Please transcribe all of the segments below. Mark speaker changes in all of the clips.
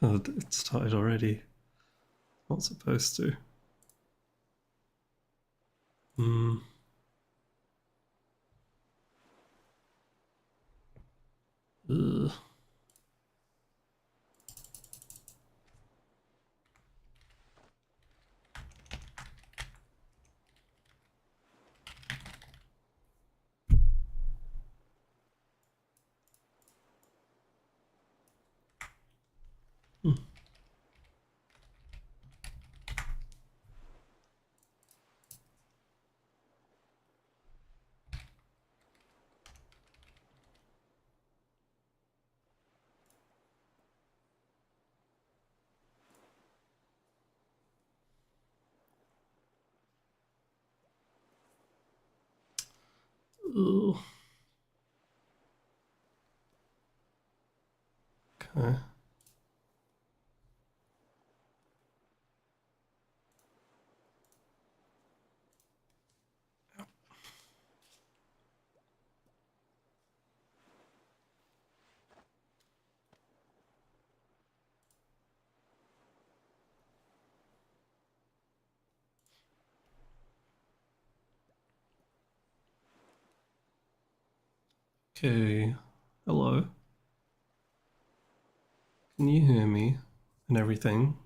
Speaker 1: Oh, it started already. Not supposed to. Hmm. Ugh. Hmm. Ugh. Okay. Okay. Hello. Can you hear me and everything?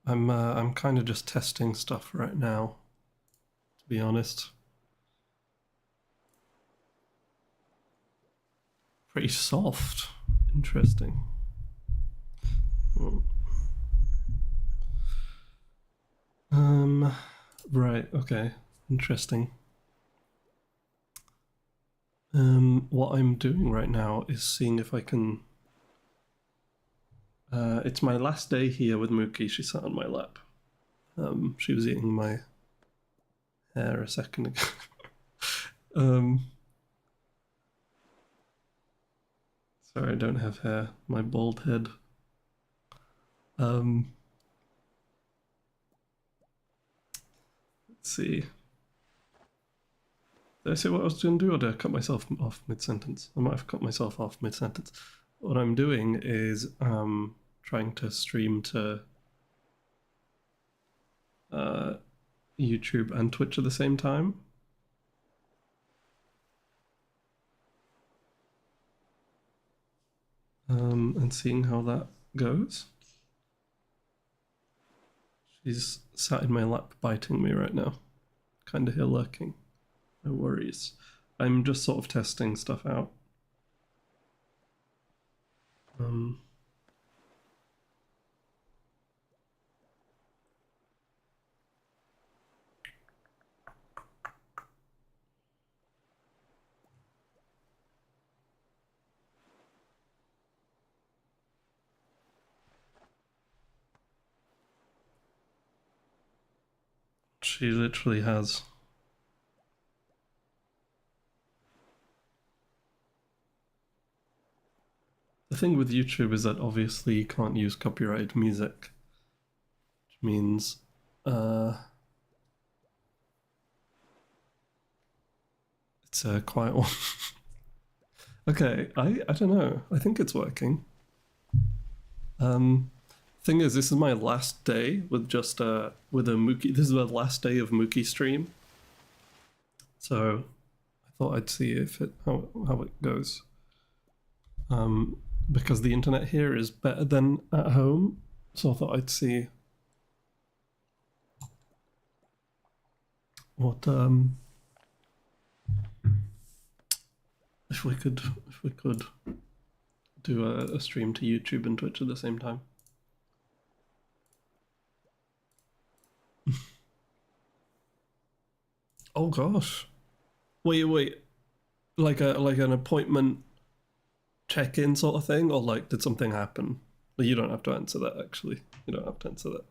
Speaker 1: I'm kind of just testing stuff right now, to be honest. Pretty soft. Interesting. Um, right, okay. Interesting. What I'm doing right now is seeing if I can. It's my last day here with Mookie. She sat on my lap. She was eating my hair a second ago. um, sorry, I don't have hair. My bald head. Um, let's see. Did I say what I was going to do, or did I cut myself off mid-sentence? I might have cut myself off mid-sentence. What I'm doing is trying to stream to YouTube and Twitch at the same time. And seeing how that goes. She's sat in my lap biting me right now. Kind of here lurking. No worries. I'm just sort of testing stuff out. Um, she literally has. The thing with YouTube is that obviously you can't use copyrighted music, which means it's a quiet one. Okay, I don't know. I think it's working. Thing is, this is my last day with just with a Mookie. This is the last day of Mookie stream, so I thought I'd see if it how it goes. Because the internet here is better than at home, so I thought I'd see what if we could do a stream to YouTube and Twitch at the same time. Oh gosh, wait, like an appointment check-in sort of thing, or like did something happen? You don't have to answer that. Actually, you don't have to answer that.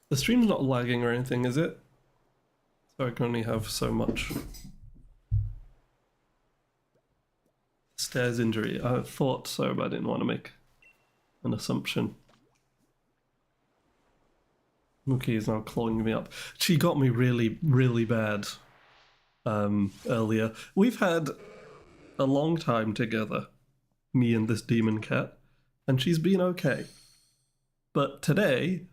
Speaker 1: The stream's not lagging or anything, is it? So I can only have so much stairs injury. I thought so, but I didn't want to make an assumption. Mookie is now clawing me up. She got me really, really bad earlier. We've had a long time together, me and this demon cat, and she's been okay. But today,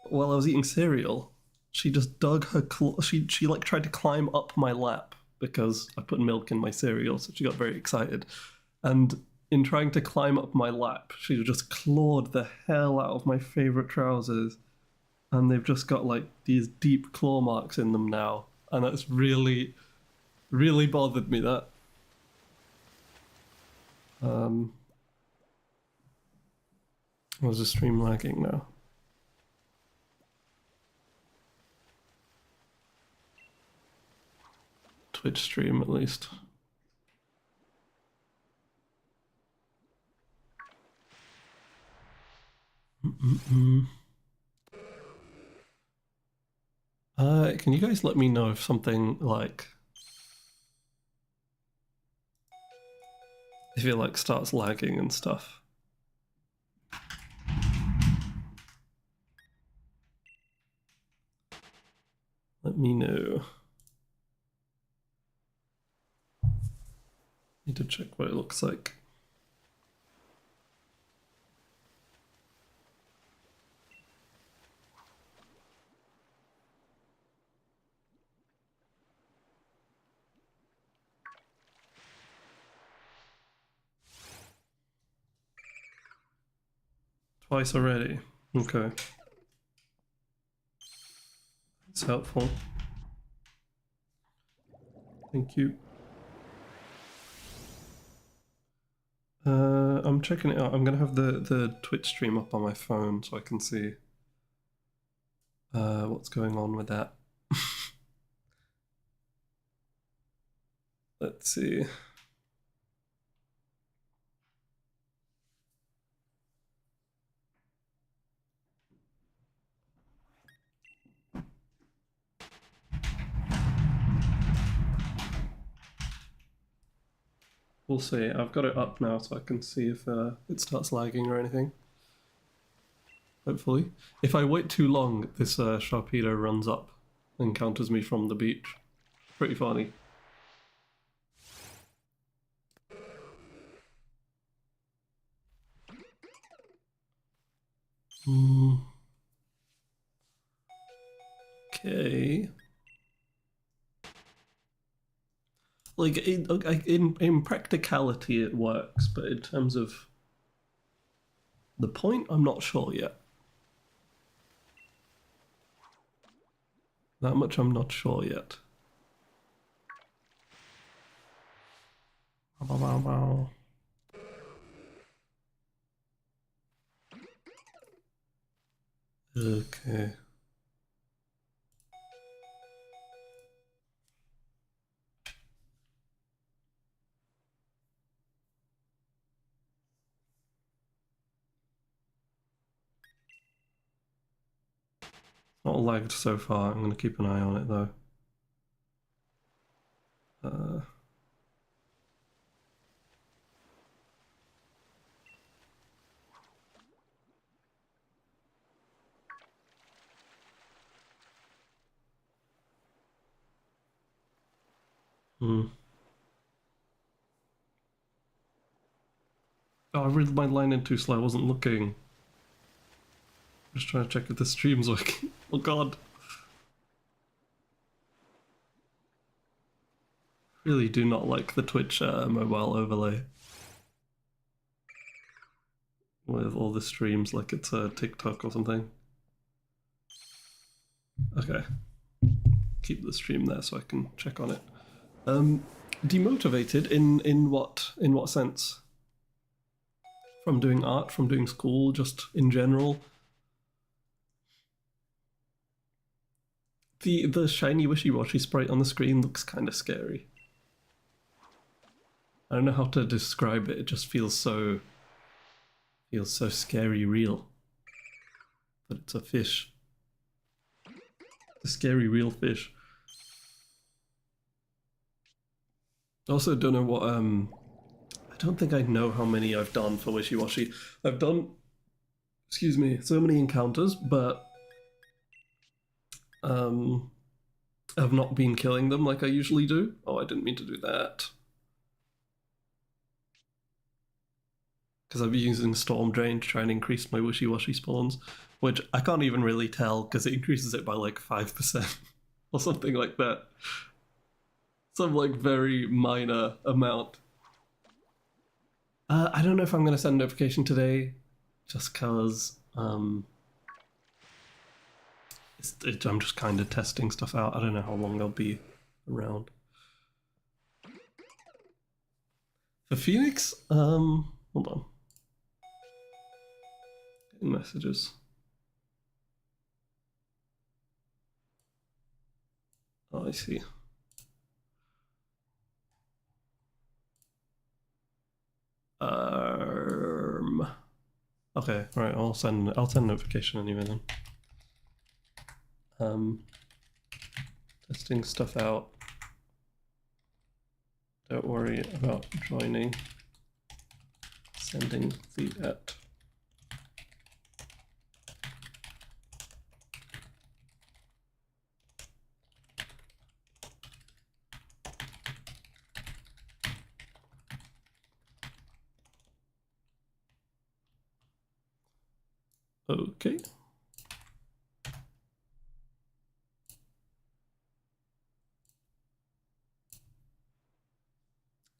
Speaker 1: while I was eating cereal, she just dug her claw. She like tried to climb up my lap because I put milk in my cereal, so she got very excited. And in trying to climb up my lap, she just clawed the hell out of my favorite trousers, and they've just got like these deep claw marks in them now, and that's really, really bothered me. That. Was the stream lagging now? Twitch stream at least. Can you guys let me know if something like if it like starts lagging and stuff? Let me know. Need to check what it looks like. Twice already. Okay. It's helpful. Thank you. I'm checking it out. I'm gonna have the Twitch stream up on my phone so I can see what's going on with that. Let's see. We'll see. I've got it up now so I can see if it starts lagging or anything. Hopefully. If I wait too long, this Sharpedo runs up and counters me from the beach. Pretty funny. Okay. Like in practicality it works, but in terms of the point, I'm not sure yet. That much I'm not sure yet. Okay. Not lagged so far. I'm going to keep an eye on it though. Oh, I read my line in too slow. I wasn't looking. Just trying to check if the stream's working. Oh god. Really do not like the Twitch mobile overlay. With all the streams like it's a TikTok or something. Okay. Keep the stream there so I can check on it. Demotivated in what sense? From doing art, from doing school, just in general. The shiny Wishiwashi sprite on the screen looks kind of scary. I don't know how to describe it. It just feels so scary real. But it's a fish. The scary real fish. I also don't know what I don't think I know how many I've done for Wishiwashi. I've done, excuse me, so many encounters, but I've not been killing them like I usually do. Oh, I didn't mean to do that. Because I've been using Storm Drain to try and increase my Wishiwashi spawns, which I can't even really tell because it increases it by like 5% or something like that. Some like very minor amount. I don't know if I'm going to send a notification today, just because I'm just kind of testing stuff out. I don't know how long I'll be around. For Phoenix, hold on. Getting messages. Oh, I see. Okay, right. I'll send notification anyway then. Testing stuff out. Don't worry about joining. Sending the at. Okay.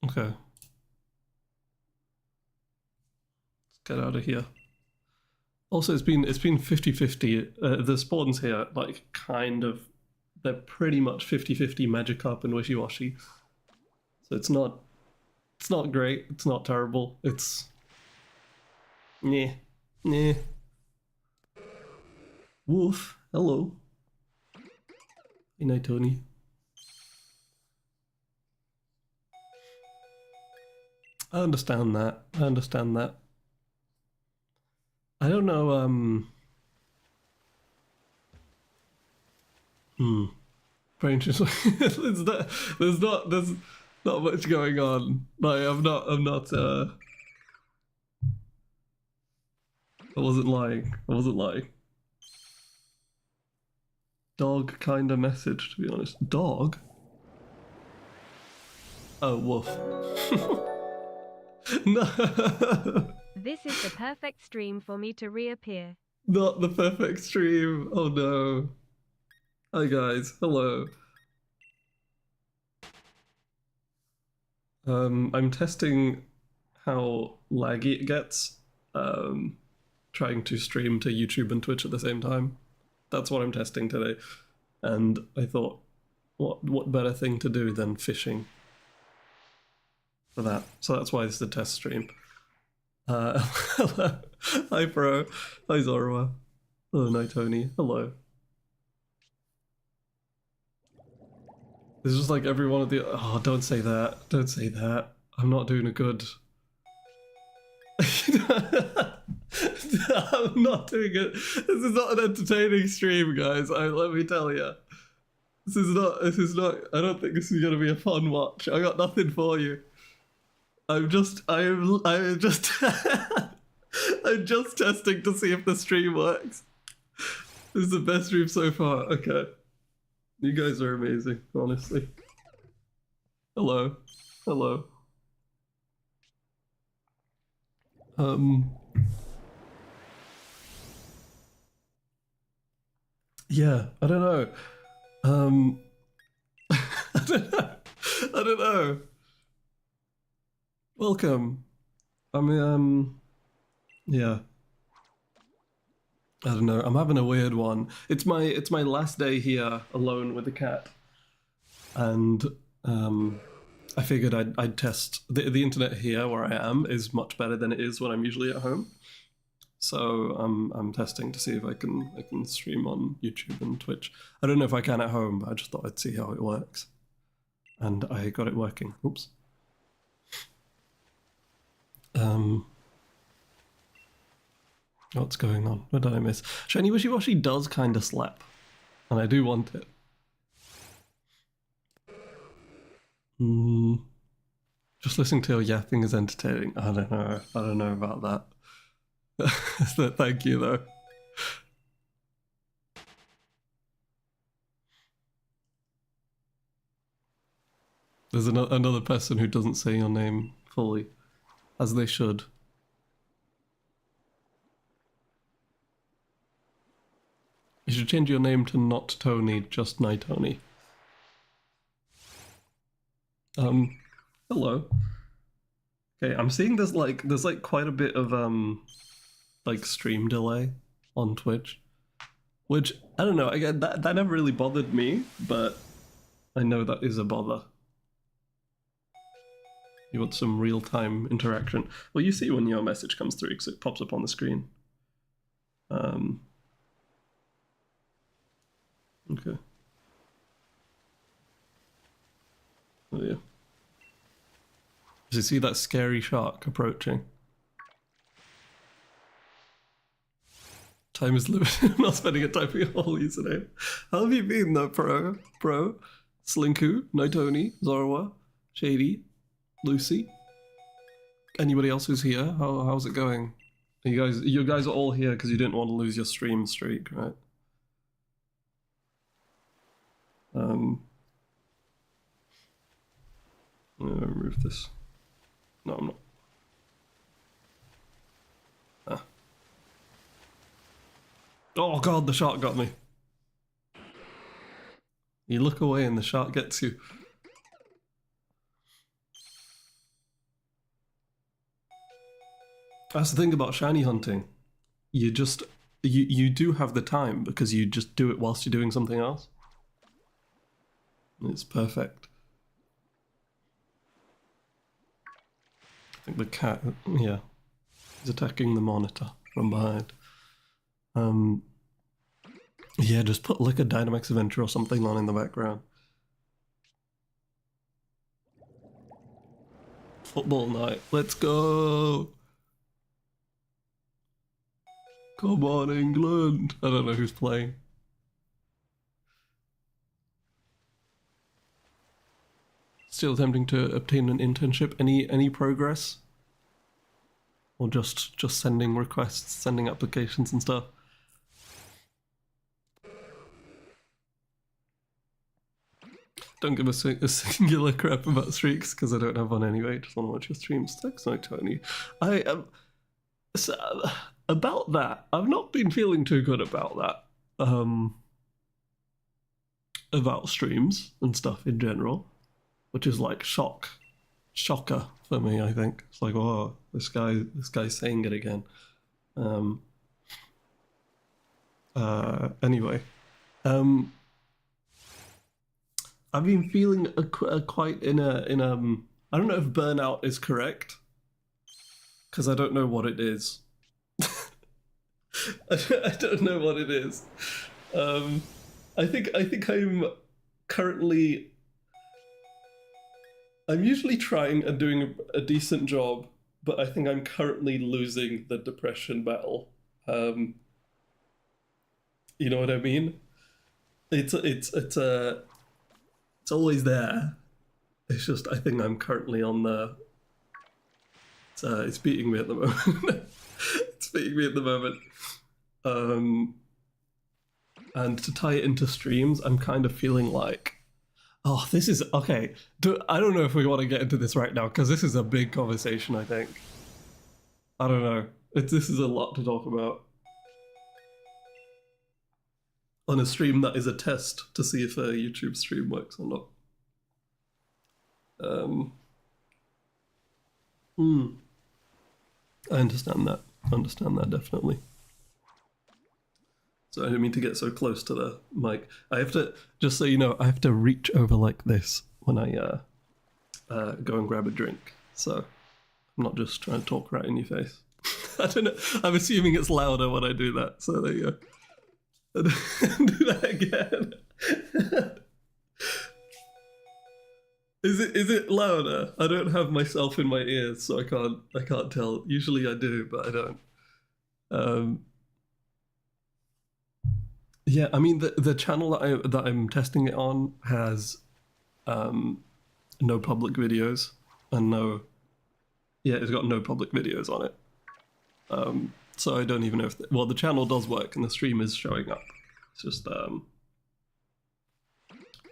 Speaker 1: Okay. Let's get out of here. Also, it's been 50-50. The spawns here, like, kind of, they're pretty much 50-50 Magikarp and Wishiwashi. So it's not great. It's not terrible. It's yeah. Wolf, hello. Hey, night, Tony. I understand that. I don't know. Very interesting. there's not much going on. Like I'm not. I wasn't lying. Dog kind of message, to be honest. Dog? Oh, woof. No.
Speaker 2: This is the perfect stream for me to reappear.
Speaker 1: Not the perfect stream. Oh no. Hi guys. Hello. I'm testing how laggy it gets. Trying to stream to YouTube and Twitch at the same time. That's what I'm testing today. And I thought, what better thing to do than fishing for that? So that's why it's the test stream. Hello. Hi, bro. Hi, Zorua. Hello, Night Tony. Hello. It's just like every one of the. Oh, don't say that. Don't say that. I'm not doing a good. I'm not doing it. This is not an entertaining stream, guys. Let me tell you. This is not. I don't think this is gonna be a fun watch. I got nothing for you. I'm just I'm just testing to see if the stream works. This is the best stream so far. Okay. You guys are amazing, honestly. Hello. Yeah, I don't know. I don't know. Welcome. Yeah. I don't know. I'm having a weird one. It's my last day here alone with the cat, and I figured I'd test the internet here where I am is much better than it is when I'm usually at home. So I'm testing to see if I can stream on YouTube and Twitch. I don't know if I can at home, but I just thought I'd see how it works, and I got it working. Oops. What's going on? What did I miss? Shiny Wishiwashi does kind of slap. and I do want it. Just listening to your yapping is entertaining. I don't know. I don't know about that. Thank you, though. There's another person who doesn't say your name fully, as they should. You should change your name to not Tony, just Nightoni. Hello. Okay, I'm seeing there's like quite a bit of like stream delay on Twitch, which I don't know. Again, that never really bothered me, but I know that is a bother. You want some real-time interaction. Well, you see when your message comes through because it pops up on the screen. Okay. Oh yeah. Does you see that scary shark approaching? Time is limited. I'm not spending a typing a whole username. How have you been though, Pro? Slinku, Nightoni, Zorwa, Shady, Lucy? Anybody else who's here? How's it going? You guys are all here because you didn't want to lose your stream streak, right? I'm gonna remove this. No, I'm not. Ah. Oh god, the shark got me. You look away and the shark gets you. That's the thing about shiny hunting. You do have the time because you just do it whilst you're doing something else. It's perfect. I think the cat, yeah, he's attacking the monitor from behind. Yeah, just put like a Dynamax Adventure or something on in the background. Football night, let's go! Come on, England! I don't know who's playing. Still attempting to obtain an internship. Any progress? Or just sending requests, sending applications and stuff? Don't give a singular crap about streaks because I don't have one anyway. Just want to watch your streams. Thanks, Tony. I am about that. I've not been feeling too good about that. About streams and stuff in general, which is like shocker for me. I think it's like, oh, this guy's saying it again. Anyway, I've been feeling quite in a I don't know if burnout is correct because I don't know what it is. I don't know what it is. I think I'm currently. I'm usually trying and doing a decent job, but I think I'm currently losing the depression battle. You know what I mean? It's always there. It's just I think I'm currently on the. It's beating me at the moment. It's beating me at the moment. And to tie it into streams, I'm kind of feeling like, oh, this is okay. I don't know if we want to get into this right now because this is a big conversation. I think. I don't know. This is a lot to talk about on a stream that is a test to see if a YouTube stream works or not. I understand that. I understand that definitely. So I didn't mean to get so close to the mic. I have to, just so you know, I have to reach over like this when I go and grab a drink. So I'm not just trying to talk right in your face. I don't know. I'm assuming it's louder when I do that. So there you go. Do that again. Is it louder? I don't have myself in my ears, so I can't tell. Usually I do, but I don't. Yeah, I mean the channel that I'm testing it on has no public videos and no, yeah, it's got no public videos on it. So I don't even know if well, the channel does work and the stream is showing up. It's just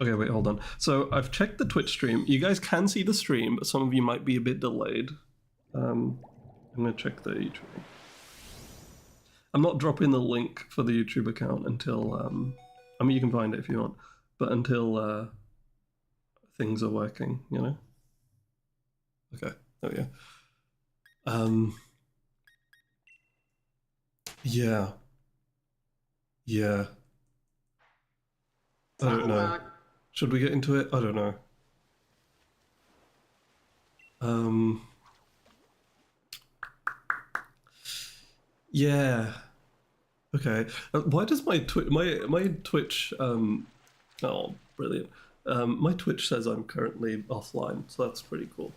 Speaker 1: okay, wait, hold on. So I've checked the Twitch stream. You guys can see the stream, but some of you might be a bit delayed. I'm gonna check the YouTube. I'm not dropping the link for the YouTube account until I mean you can find it if you want, but until things are working, you know. Okay, there we go. Yeah, yeah. I don't know. Should we get into it? I don't know. Yeah. Okay. Why does my Twitch oh, brilliant. My Twitch says I'm currently offline, so that's pretty cool.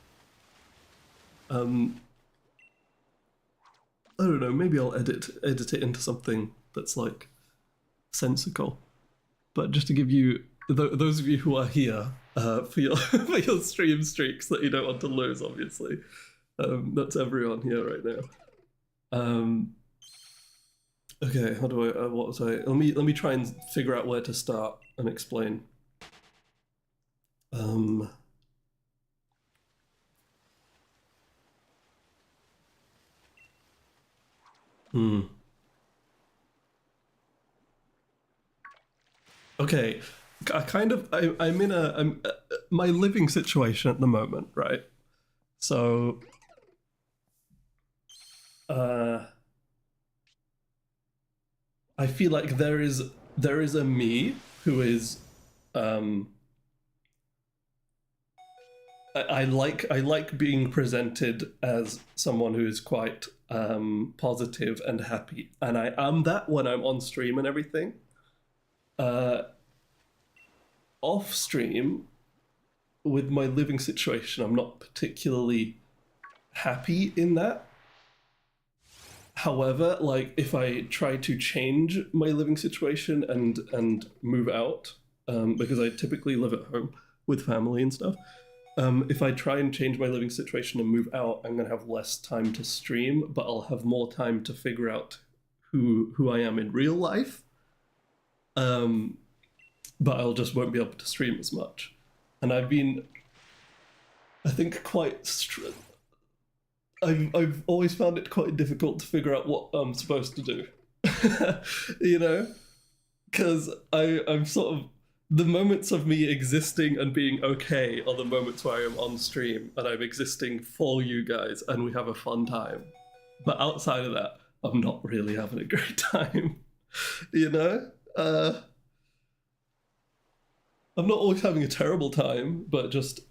Speaker 1: I don't know, maybe I'll edit it into something that's like sensical. But just to give you those of you who are here for your for your stream streaks that you don't want to lose, obviously. That's everyone here right now. Okay, how do I? What was I? Let me try and figure out where to start and explain. Hmm. Okay, I'm in my living situation at the moment, right? So, I feel like there is a me who is I like being presented as someone who is quite positive and happy, and I am that when I'm on stream and everything. Off stream, with my living situation, I'm not particularly happy in that. However, like if I try to change my living situation and move out, because I typically live at home with family and stuff. If I try and change my living situation and move out, I'm gonna have less time to stream, but I'll have more time to figure out who I am in real life. But I'll just won't be able to stream as much. And I've been, I think, I've always found it quite difficult to figure out what I'm supposed to do. You know, because I'm sort of the moments of me existing and being okay are the moments where I am on stream and I'm existing for you guys and we have a fun time. But outside of that, I'm not really having a great time. You know, I'm not always having a terrible time, but just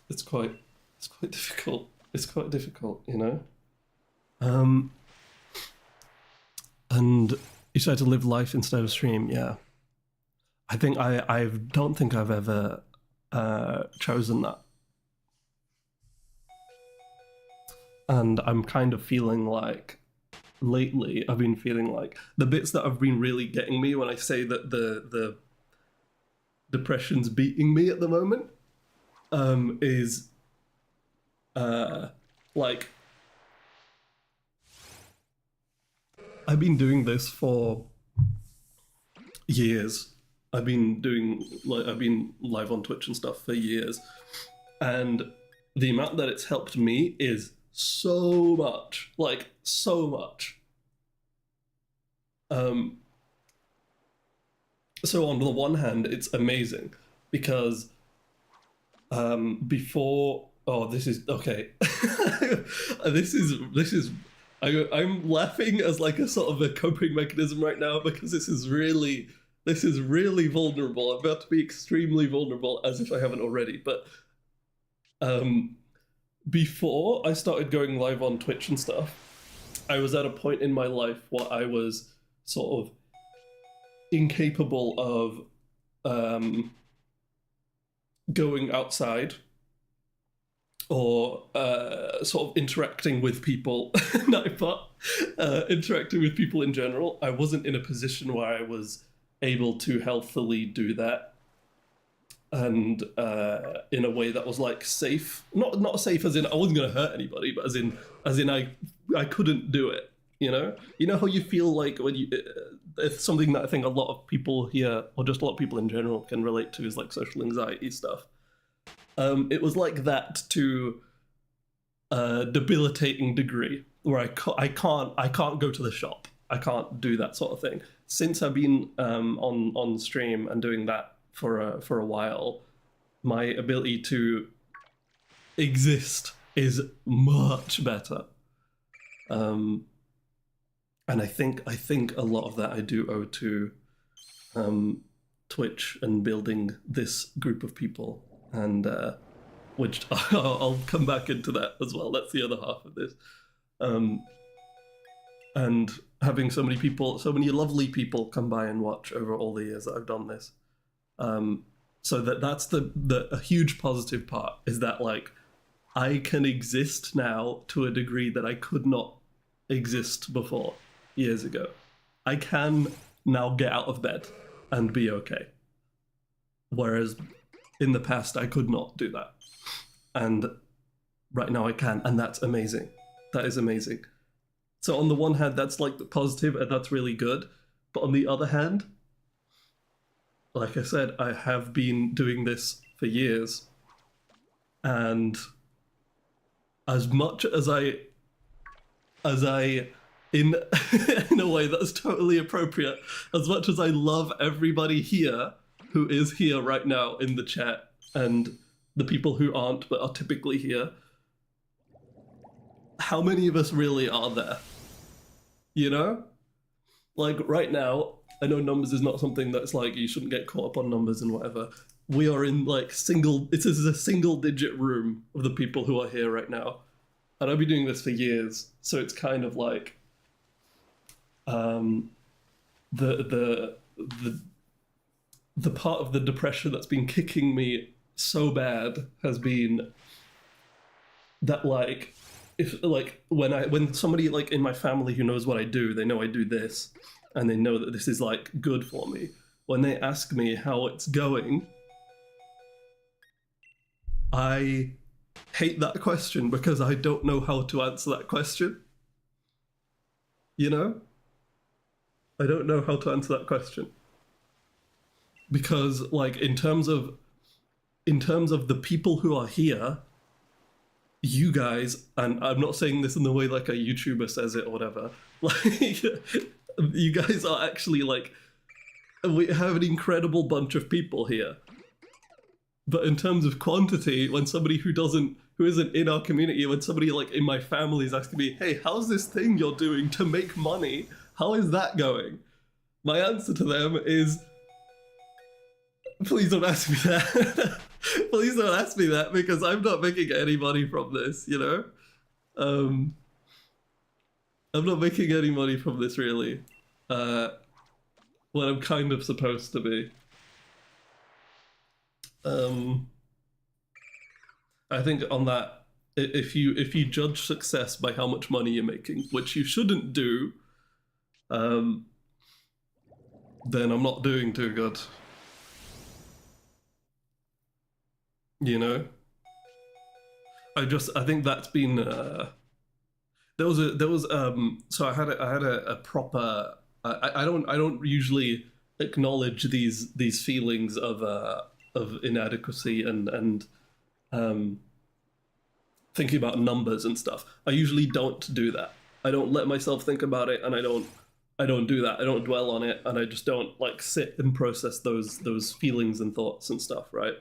Speaker 1: it's quite difficult. It's quite difficult, you know. And you try to live life instead of stream, yeah. I think I don't think I've ever chosen that, and I'm kind of feeling like lately I've been feeling like the bits that have been really getting me when I say that the depression's beating me at the moment is like I've been doing this for years. I've been live on Twitch and stuff for years, and the amount that it's helped me is so much, like so much. So on the one hand, it's amazing because before this is okay. this is I'm laughing as like a sort of a coping mechanism right now because this is really vulnerable. I'm about to be extremely vulnerable as if I haven't already. But before I started going live on Twitch and stuff, I was at a point in my life where I was sort of incapable of going outside or sort of interacting with people, Nightbot, interacting with people in general, I wasn't in a position where I was able to healthily do that, and in a way that was like safe. Not safe as in I wasn't going to hurt anybody, but as in I couldn't do it. You know how you feel like when you. It's something that I think a lot of people here, or just a lot of people in general, can relate to, is like social anxiety stuff. It was like that to a debilitating degree, where I can't go to the shop. I can't do that sort of thing. Since I've been on stream and doing that for a while, my ability to exist is much better. And I think a lot of that I do owe to Twitch and building this group of people, and which I'll come back into that as well. That's the other half of this. And having so many people, so many lovely people come by and watch over all the years that I've done this. So that's a huge positive part, is that like I can exist now to a degree that I could not exist before years ago. I can now get out of bed and be okay. Whereas in the past I could not do that. And right now I can, and that's amazing. That is amazing. So on the one hand, that's like the positive, and that's really good. But on the other hand, like I said, I have been doing this for years. And as much as I in in a way that's totally appropriate, as much as I love everybody here who is here right now in the chat, and the people who aren't but are typically here, how many of us really are there? You know? Like right now, I know numbers is not something that's like, you shouldn't get caught up on numbers and whatever. We are in like this is a single digit room of the people who are here right now. And I've been doing this for years, so it's kind of like the part of the depression that's been kicking me so bad has been that like, if like when somebody like in my family who knows what I do, they know I do this, and they know that this is like good for me. When they ask me how it's going, I hate that question because I don't know how to answer that question. You know? I don't know how to answer that question. Because like in terms of the people who are here, you guys, and I'm not saying this in the way like a YouTuber says it or whatever, like you guys are actually like, we have an incredible bunch of people here. But in terms of quantity, when somebody who isn't in our community, when somebody like in my family is asking me, hey, how's this thing you're doing to make money? How is that going? My answer to them is, please don't ask me that. Please don't ask me that, because I'm not making any money from this, you know? I'm not making any money from this really. When I'm kind of supposed to be. I think on that, if you judge success by how much money you're making, which you shouldn't do, then I'm not doing too good. You know? I think that's been so I had a proper I don't usually acknowledge these feelings of inadequacy and thinking about numbers and stuff. I usually don't do that. I don't let myself think about it, and I don't do that. I don't dwell on it, and I just don't like sit and process those feelings and thoughts and stuff, right?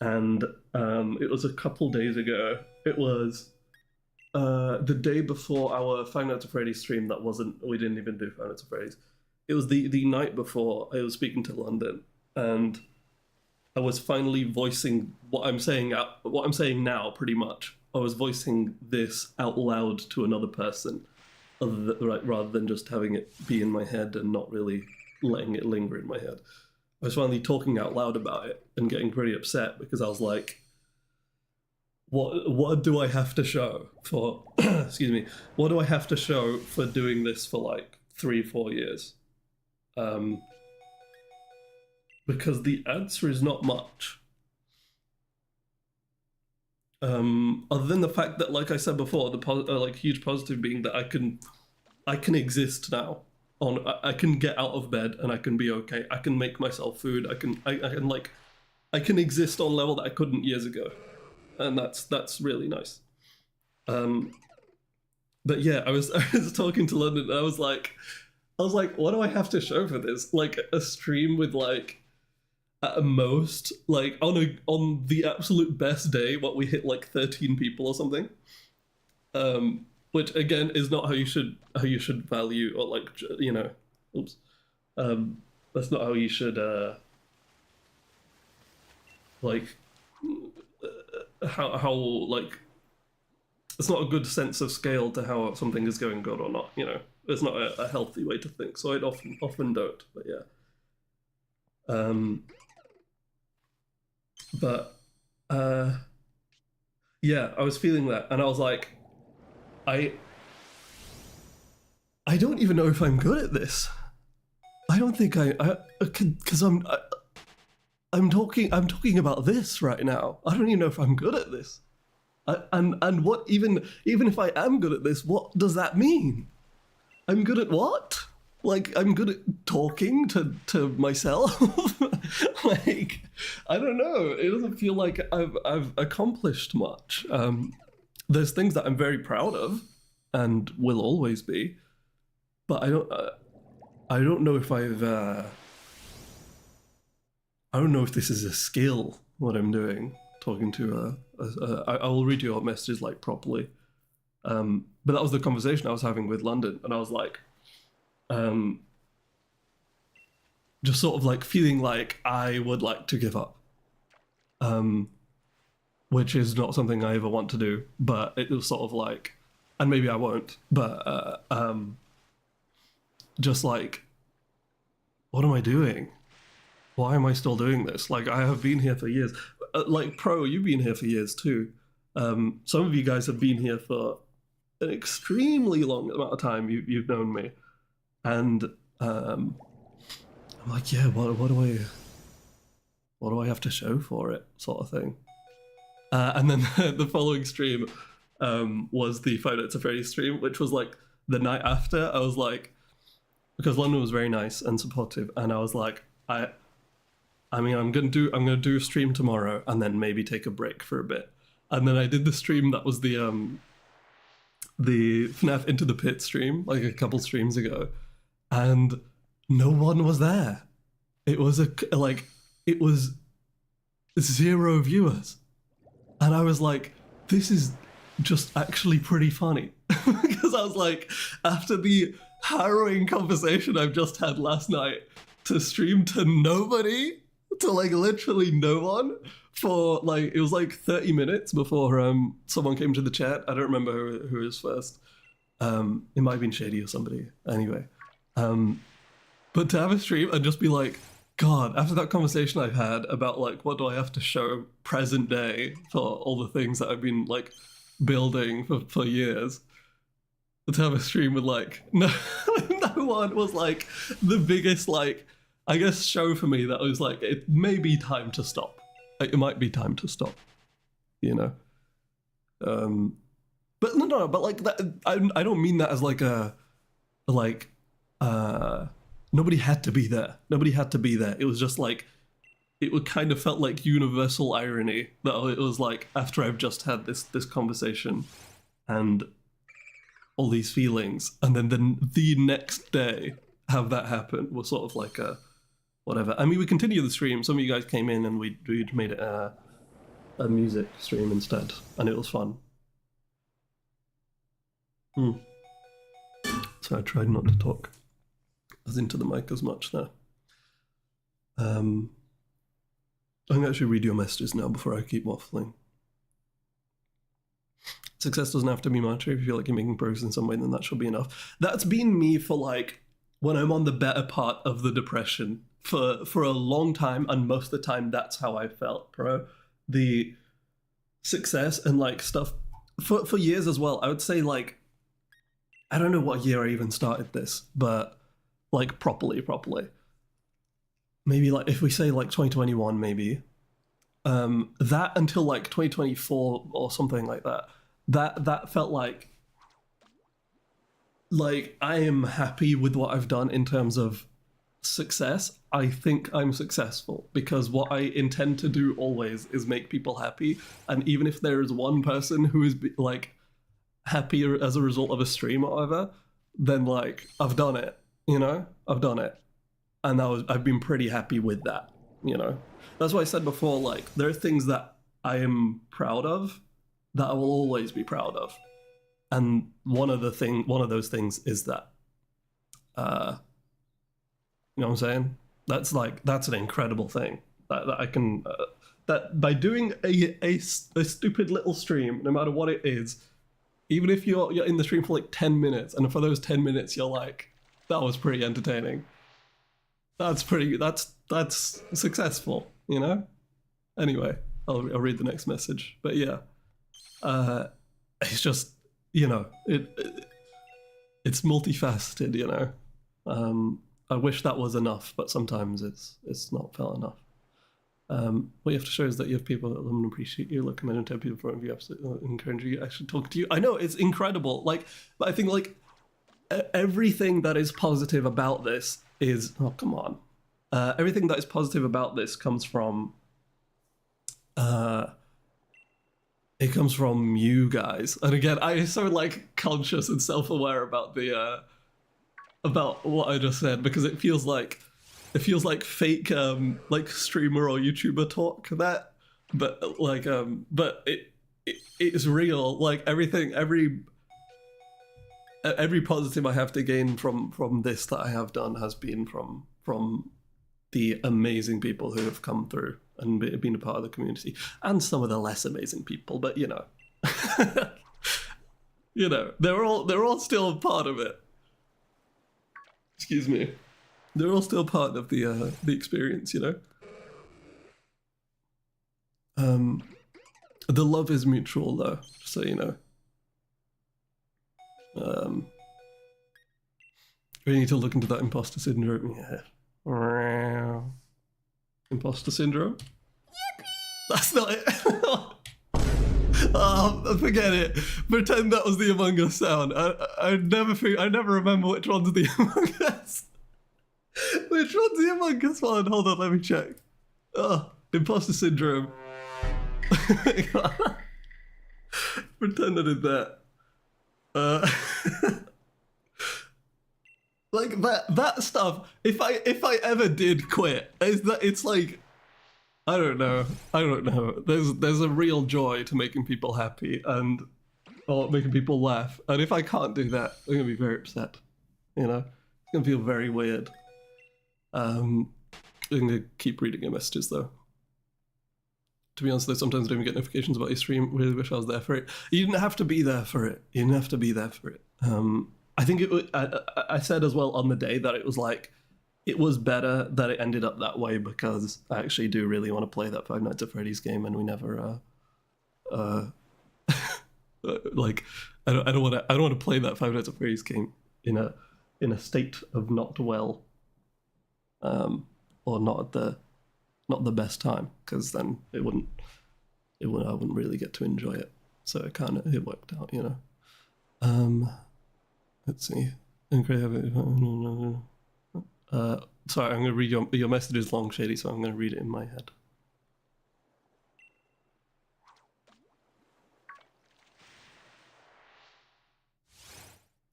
Speaker 1: And it was a couple days ago. It was the day before our Five Nights at Freddy's stream. We didn't even do Five Nights at Freddy's. It was the night before I was speaking to London, and I was finally voicing what I'm saying now, pretty much. I was voicing this out loud to another person, rather than just having it be in my head and not really letting it linger in my head. I was finally talking out loud about it and getting pretty upset because I was like, what do I have to show for excuse me, what do I have to show for doing this for like 3-4 years? Because the answer is not much. Other than the fact that, like I said before, the like huge positive being that I can exist now. I can get out of bed and I can be okay. I can make myself food. I can exist on a level that I couldn't years ago, and that's really nice. But yeah, I was talking to London, and I was like, what do I have to show for this? Like a stream with like at most like on the absolute best day, what we hit like 13 people or something. Which again is not how you should value or like oops, that's not how you should like how like it's not a good sense of scale to how something is going good or not. It's not a healthy way to think. So I'd often don't. But yeah. But yeah, I was feeling that, and I was like, I don't even know if I'm good at this. I don't think because I'm talking about this right now. I don't even know if I'm good at this. And what even if I am good at this, what does that mean? I'm good at what? Like I'm good at talking to myself. Like I don't know. It doesn't feel like I've accomplished much. There's things that I'm very proud of, and will always be, but I don't know if I don't know if this is a skill. What I'm doing, talking to I will read your messages like properly. But that was the conversation I was having with London, and I was like, just sort of like feeling like I would like to give up, which is not something I ever want to do. But it was sort of like, and maybe I won't, but just like, what am I doing? Why am I still doing this? Like I have been here for years. Like Pro, you've been here for years too. Some of you guys have been here for an extremely long amount of time. You've known me, and I'm like, yeah, what do I have to show for it, sort of thing. And then the following stream was the Five Nights at Freddy's stream, which was like the night after. I was like, because London was very nice and supportive, and I was like, I mean, I'm gonna do a stream tomorrow, and then maybe take a break for a bit. And then I did the stream that was the FNAF Into the Pit stream, like a couple streams ago, and no one was there. It was it was 0 viewers, and I was like, this is just actually pretty funny because I was like, after the harrowing conversation I've just had last night, to stream to nobody, to like literally no one for like, it was like 30 minutes before someone came to the chat. I don't remember who was first. It might have been Shady or somebody. Anyway, but to have a stream and just be like, God, after that conversation I've had about like, what do I have to show present day for all the things that I've been like building for years, to have a stream with like no one was like the biggest like, I guess, show for me that was like, it may be time to stop. Like, it might be time to stop, you know? But no, but like that, I don't mean that as like nobody had to be there. Nobody had to be there. It was just like, it would kind of felt like universal irony that it was like, after I've just had this conversation and all these feelings, and then the next day have that happen was sort of like a whatever. I mean, we continued the stream. Some of you guys came in and we'd made it a music stream instead, and it was fun. So I tried not to talk as into the mic as much there. I'm going to actually read your messages now before I keep waffling. Success doesn't have to be monetary. If you feel like you're making progress in some way, then that should be enough. That's been me for like, when I'm on the better part of the depression for a long time, and most of the time that's how I felt, bro. success and like stuff for years as well. I would say like I don't know what year I even started this, but like properly. Maybe like if we say like 2021, maybe that until like 2024 or something like that. That felt like I am happy with what I've done in terms of success. I think I'm successful because what I intend to do always is make people happy, and even if there is one person who is like happier as a result of a stream or whatever, then like I've done it. I've done it, and I've been pretty happy with that. That's why I said before. Like there are things that I am proud of that I will always be proud of, and one of those things is that. You know what I'm saying? That's an incredible thing that I can that by doing a stupid little stream, no matter what it is, even if you're in the stream for like 10 minutes, and for those 10 minutes you're like, that was pretty entertaining. That's successful, Anyway, I'll read the next message, but yeah, it's just it's multifaceted, I wish that was enough, but sometimes it's not felt enough. What you have to show is that you have people that love and appreciate you, look and tell people in front of you, absolutely encourage you, actually talk to you. I know it's incredible. Like, but I think like everything that is positive about this is come on. Everything that is positive about this comes from it comes from you guys. And again, I'm so like conscious and self-aware about the about what I just said, because it feels like fake like streamer or YouTuber talk, that but it's real. Like every positive I have to gain from this that I have done has been from the amazing people who have come through and been a part of the community, and some of the less amazing people, but they're all still a part of it. Excuse me. They're all still part of the experience, The love is mutual, though, so you know. We need to look into that imposter syndrome. Yeah. Imposter syndrome? Yippee! That's not it. Oh, forget it. Pretend that was the Among Us sound. I never remember which one's the Among Us. Which one's the Among Us one? Hold on, let me check. Oh, imposter syndrome. Pretend I did that. Like that stuff. If I ever did quit, it's like I don't know. There's a real joy to making people happy or making people laugh. And if I can't do that, I'm gonna be very upset. It's gonna feel very weird. I'm gonna keep reading your messages though. To be honest, though, sometimes I don't even get notifications about your stream. Really wish I was there for it. You didn't have to be there for it. I think I said as well on the day that it was like, it was better that it ended up that way, because I actually do really want to play that Five Nights at Freddy's game, and we never like I don't want to play that Five Nights at Freddy's game in a state of not well, or not the best time, because then I wouldn't really get to enjoy it. So it worked out, Let's see. Sorry, I'm going to read your message is long, Shady, so I'm going to read it in my head.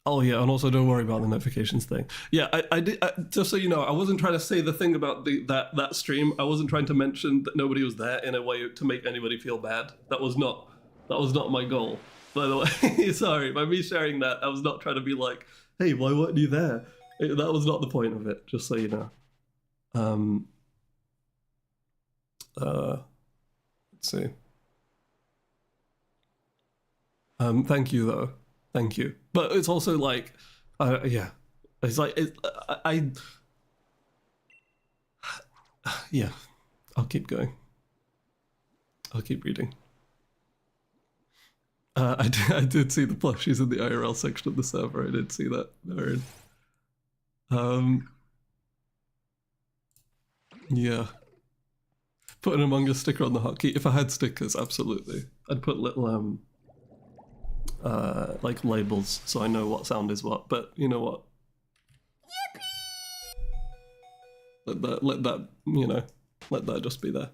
Speaker 1: Oh yeah, and also don't worry about the notifications thing. Yeah, I did. Just so you know, I wasn't trying to say the thing about that stream. I wasn't trying to mention that nobody was there in a way to make anybody feel bad. That was not my goal. By the way, sorry, by me sharing that, I was not trying to be like, hey, why weren't you there? That was not the point of it, just so you know. Let's see. Thank you, though. Thank you. But it's also like, yeah. It's like, yeah. I'll keep going. I'll keep reading. I did see the plushies in the IRL section of the server. I did see that. Aaron. Yeah. Put an Among Us sticker on the hotkey. If I had stickers, absolutely. I'd put little like labels so I know what sound is what. But you know what? Let that you know, let that just be there.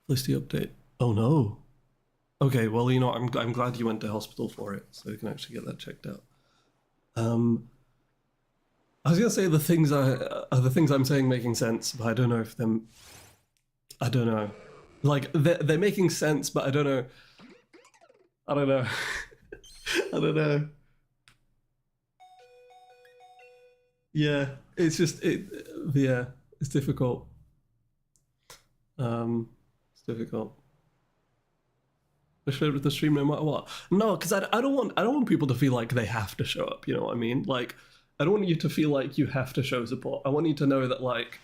Speaker 1: Felicity update. Oh no. Okay, well you know I'm glad you went to hospital for it, so you can actually get that checked out. I was gonna say the things I'm saying making sense, but I don't know if them. I don't know. Like they're making sense, but I don't know. I don't know. I don't know. Yeah, it's just yeah, it's difficult. It's difficult. Show up with the stream no matter what. No, because I don't want people to feel like they have to show up. You know what I mean? Like I don't want you to feel like you have to show support. I want you to know that like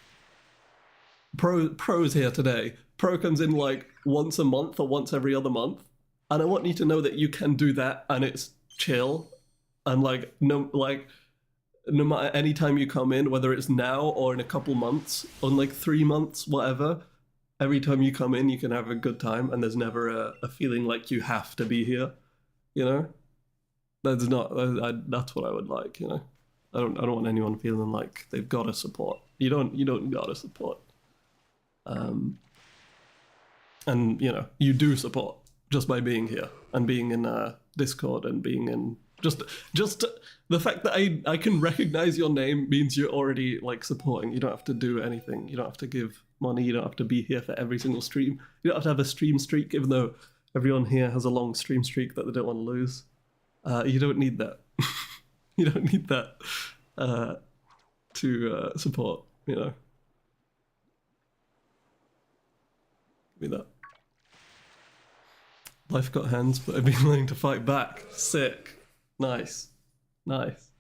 Speaker 1: Pro's here today. Pro comes in like once a month or once every other month, and I want you to know that you can do that and it's chill, and like no matter any time you come in, whether it's now or in a couple months, or in like 3 months, whatever. Every time you come in, you can have a good time, and there's never a feeling like you have to be here. You know, that's not. That's what I would like. You know, I don't want anyone feeling like they've got to support. You don't got to support. And you know, you do support just by being here and being in Discord and being in just the fact that I can recognize your name means you're already like supporting. You don't have to do anything. You don't have to give money. You don't have to be here for every single stream. You don't have to have a stream streak, even though everyone here has a long stream streak that they don't want to lose. You don't need that. You don't need that to support. You know. Give me that. Life got hands, but I've been willing to fight back. Sick. Nice. Nice.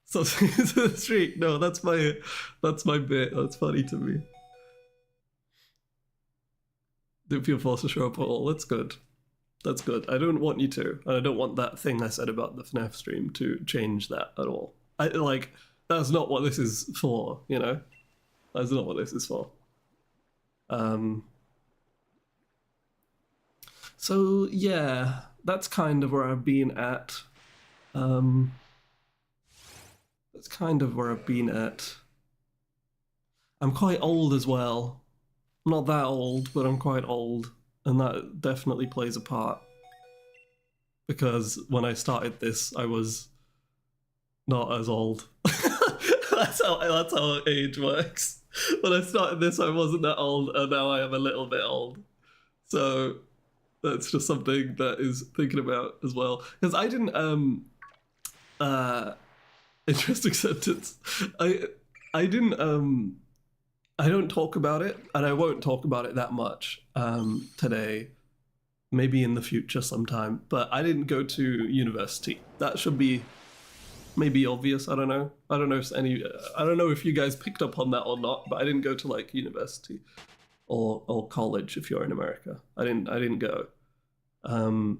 Speaker 1: So the streak. No, that's my bit. That's funny to me. Don't feel forced to show up at all. That's good. That's good. I don't want you to, and I don't want that thing I said about the FNAF stream to change that at all. I like that's not what this is for. You know, that's not what this is for. So yeah, that's kind of where I've been at. That's kind of where I've been at. I'm quite old as well. I'm not that old, but I'm quite old, and that definitely plays a part. Because when I started this, I was not as old. that's how age works. When I started this, I wasn't that old, and now I am a little bit old. So that's just something that is thinking about as well. Because I didn't interesting sentence. I didn't I don't talk about it, and I won't talk about it that much today. Maybe in the future sometime. But I didn't go to university. That should be maybe obvious. I don't know. I don't know if you guys picked up on that or not. But I didn't go to like university or college if you're in America. I didn't go. And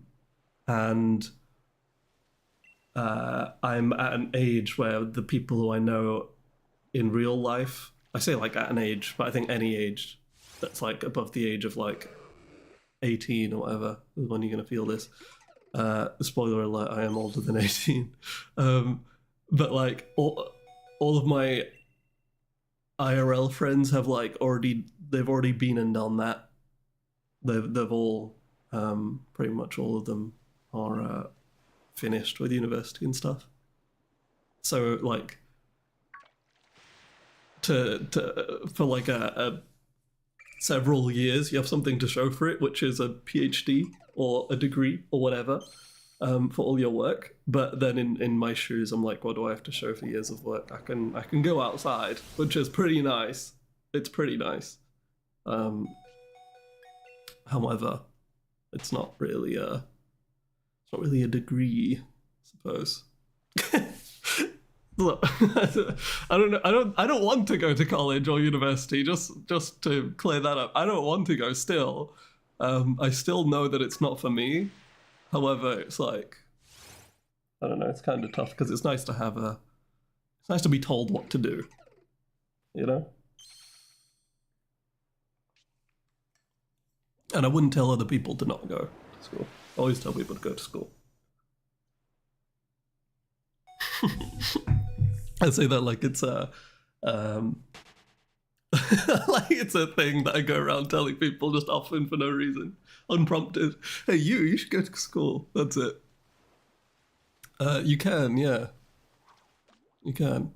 Speaker 1: I'm at an age where the people who I know in real life, I say like at an age, but I think any age that's like above the age of like 18 or whatever is when you're going to feel this. Spoiler alert, I am older than 18. But like all of my IRL friends have like they've already been and done that. They've all pretty much all of them are finished with university and stuff. So like for like a several years you have something to show for it, which is a PhD or a degree or whatever for all your work. But then in my shoes, I'm like, what do I have to show for years of work? I can go outside, which is pretty nice. It's pretty nice. However, it's not really a degree, I suppose. Look, I don't know. I don't want to go to college or university. Just to clear that up, I don't want to go. Still, I still know that it's not for me. However, it's like I don't know. It's kind of tough because it's nice to have a. It's nice to be told what to do. You know. And I wouldn't tell other people to not go to school. I always tell people to go to school. I say that like it's a like it's a thing that I go around telling people just often for no reason, unprompted. Hey, you should go to school. That's it. You can, yeah, you can.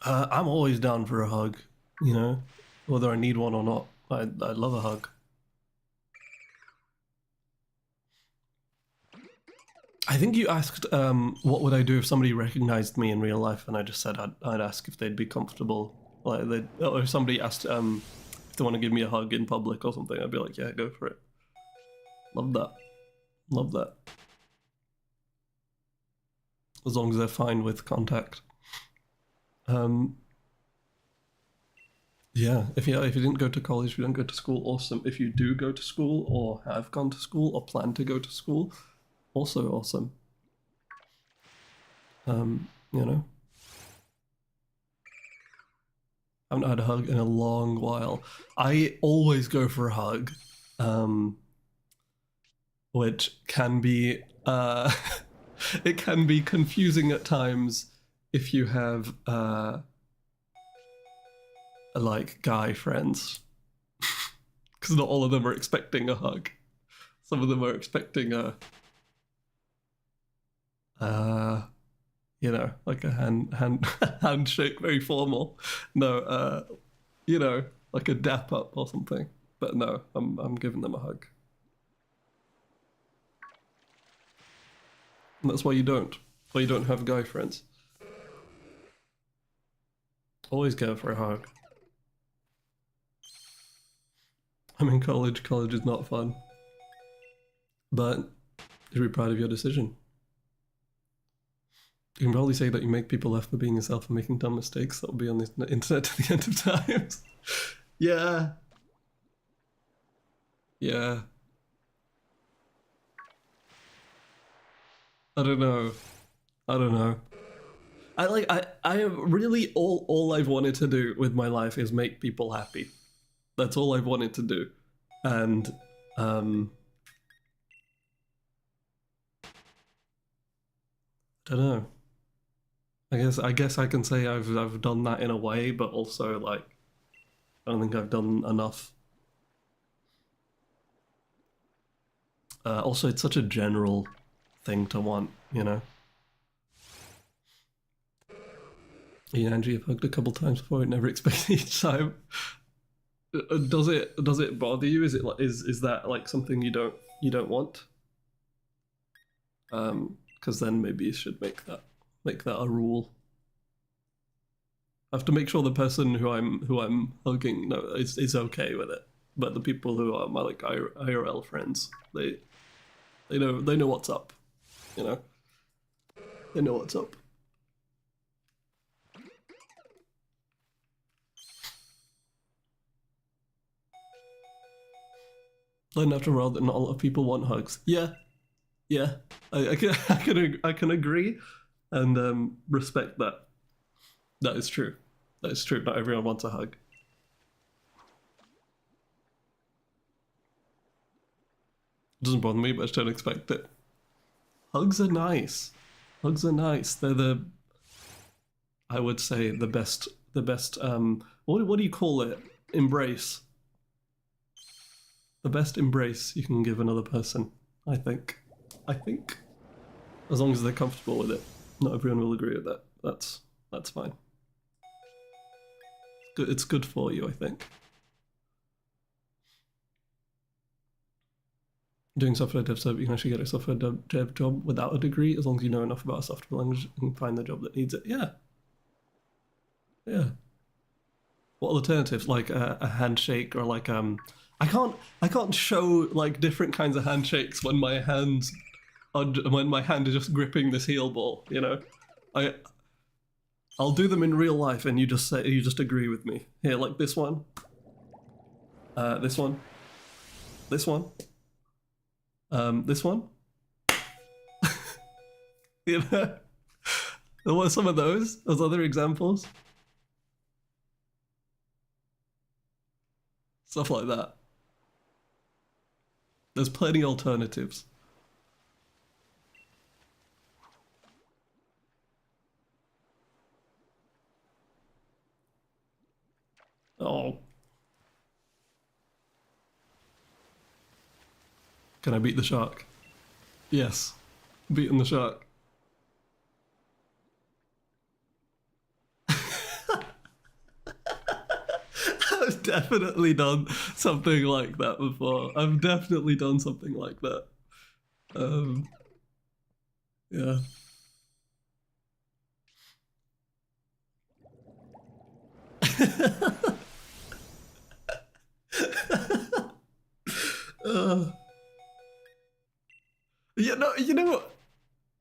Speaker 1: I'm always down for a hug, you know, whether I need one or not. I love a hug. I think you asked what would I do if somebody recognized me in real life, and I just said I'd ask if they'd be comfortable. Like or if somebody asked if they want to give me a hug in public or something, I'd be like, yeah, go for it. Love that. Love that. As long as they're fine with contact. Yeah, if you didn't go to college, if you don't go to school, awesome. If you do go to school or have gone to school or plan to go to school, also awesome. You know, I haven't had a hug in a long while. I always go for a hug, which can be it can be confusing at times if you have like guy friends, because not all of them are expecting a hug. Some of them are expecting a you know, like a handshake, very formal. No, you know, like a dap up or something. But no, I'm giving them a hug. And that's why you don't. Why you don't have guy friends. Always go for a hug. I'm in college. College is not fun. But you should be proud of your decision. You can probably say that you make people laugh for being yourself and making dumb mistakes. That'll be on the internet to the end of times. Yeah. Yeah. I don't know. I don't know. I really all I've wanted to do with my life is make people happy. That's all I've wanted to do. And I don't know. I guess I can say I've done that in a way, but also like I don't think I've done enough. Also, it's such a general thing to want, you know. Yeah, Angie, I've hugged a couple times before. I never expected each time. Does it bother you? Is it like is that like something you don't want? Because then maybe you should make that a rule. I have to make sure the person who I'm hugging is okay with it. But the people who are my like IRL friends, they know what's up, you know. They know what's up. Then after all, that not a lot of people want hugs. Yeah, yeah, I can agree, and respect that. That is true. That is true. Not everyone wants a hug. It doesn't bother me, but I just don't expect it. Hugs are nice. Hugs are nice. They're I would say the best what do you call it? Embrace. The best embrace you can give another person, I think. I think. As long as they're comfortable with it. Not everyone will agree with that. That's fine. It's good for you, I think. Doing software dev so you can actually get a software dev job without a degree, as long as you know enough about a software language and find the job that needs it. Yeah. Yeah. What alternatives? Like a handshake or like I can't show like different kinds of handshakes when my hands when my hand is just gripping this heal ball. You know, I I'll do them in real life, and you just agree with me. Here, like this one, this one, this one, this one. You know, there were some of those other examples, stuff like that. There's plenty alternatives. Oh. Can I beat the shark? Yes. Beating the shark. I've definitely done something like that before. I've definitely done something like that. Yeah. uh, you know what?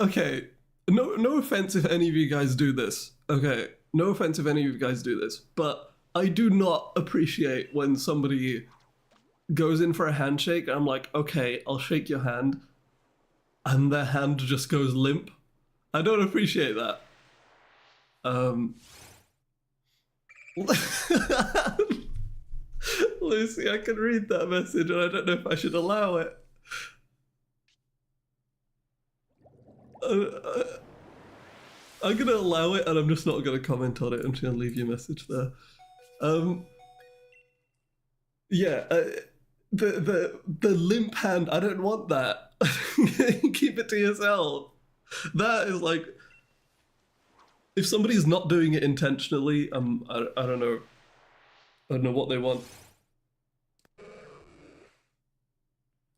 Speaker 1: Okay. No offense if any of you guys do this. Okay. No offense if any of you guys do this, but I do not appreciate when somebody goes in for a handshake and I'm like, okay, I'll shake your hand, and their hand just goes limp. I don't appreciate that. Lucy, I can read that message and I don't know if I should allow it. I'm gonna allow it, and I'm just not gonna comment on it. I'm just gonna leave your message there. Yeah, the limp hand. I don't want that. Keep it to yourself. That is like, if somebody's not doing it intentionally, I don't know. I don't know what they want.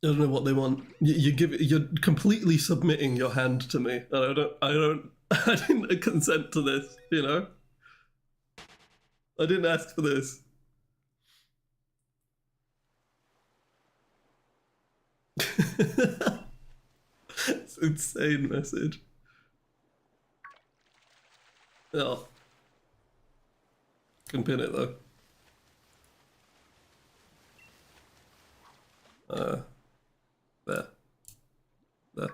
Speaker 1: I don't know what they want. You're completely submitting your hand to me. I don't, I didn't consent to this, you know? I didn't ask for this. It's an insane message. Oh. Can pin it though. There. There.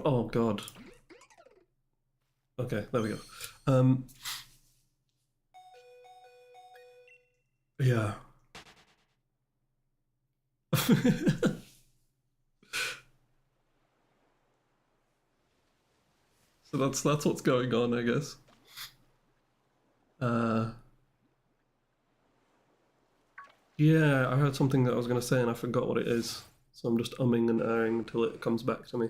Speaker 1: Oh god. Okay, there we go. Yeah. So that's what's going on, I guess. Yeah, I heard something that I was gonna say and I forgot what it is. So I'm just umming and ahhing until it comes back to me.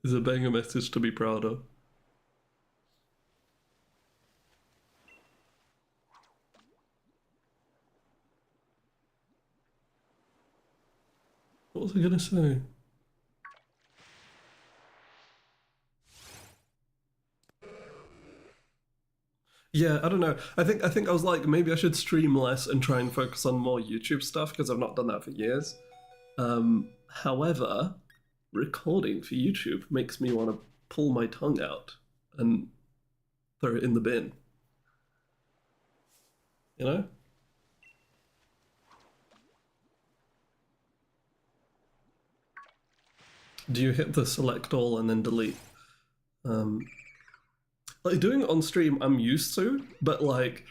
Speaker 1: Is a banger message to be proud of. What was I gonna say? Yeah, I don't know. I think I was like, maybe I should stream less and try and focus on more YouTube stuff because I've not done that for years. However, recording for YouTube makes me want to pull my tongue out and throw it in the bin. You know? Do you hit the select all and then delete? Like doing it on stream, I'm used to, but like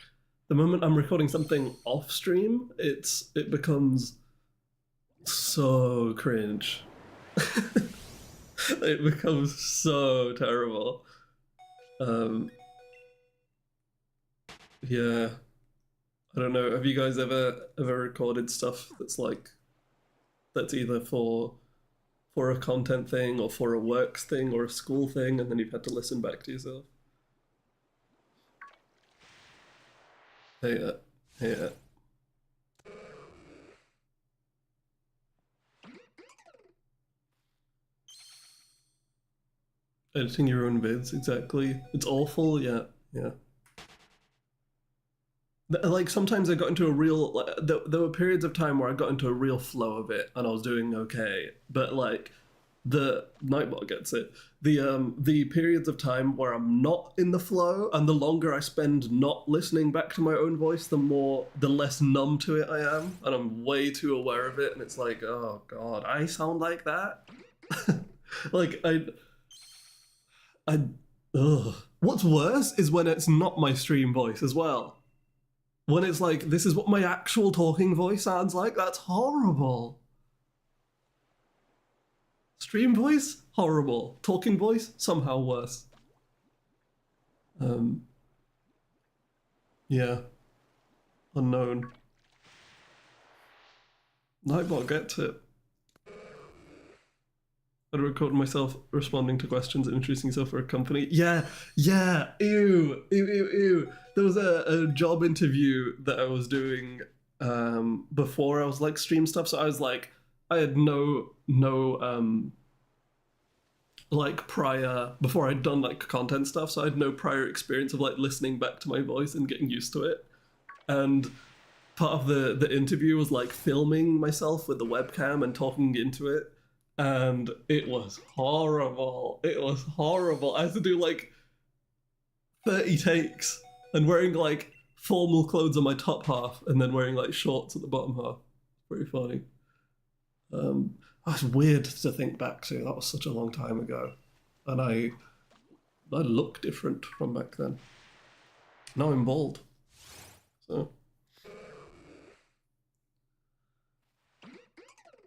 Speaker 1: the moment I'm recording something off stream, it becomes so cringe. It becomes so terrible. Yeah, I don't know. Have you guys ever recorded stuff that's either for a content thing or for a works thing or a school thing, and then you've had to listen back to yourself? Hey, hey. Editing your own vids, exactly. It's awful, yeah, yeah. Like sometimes I got into a real there were periods of time where I got into a real flow of it and I was doing okay, but like the Nightbot gets it. The periods of time where I'm not in the flow and the longer I spend not listening back to my own voice, the less numb to it I am, and I'm way too aware of it, and it's like, oh god, I sound like that. Like I ugh. What's worse is when it's not my stream voice as well. When it's like, this is what my actual talking voice sounds like, that's horrible. Stream voice, horrible. Talking voice, somehow worse. Um, yeah, unknown. Nightbot gets it. I'd record myself responding to questions and introducing yourself for a company. Yeah, yeah, ew, ew, ew, ew. There was a job interview that I was doing before I was like stream stuff, so I was like, I had no like prior before I'd done like content stuff, so I had no prior experience of like listening back to my voice and getting used to it. And part of the interview was like filming myself with the webcam and talking into it, and it was horrible. It was horrible. I had to do like 30 takes and wearing like formal clothes on my top half and then wearing like shorts at the bottom half. Pretty funny. That's weird to think back to. That was such a long time ago, and I look different from back then. Now I'm bald, so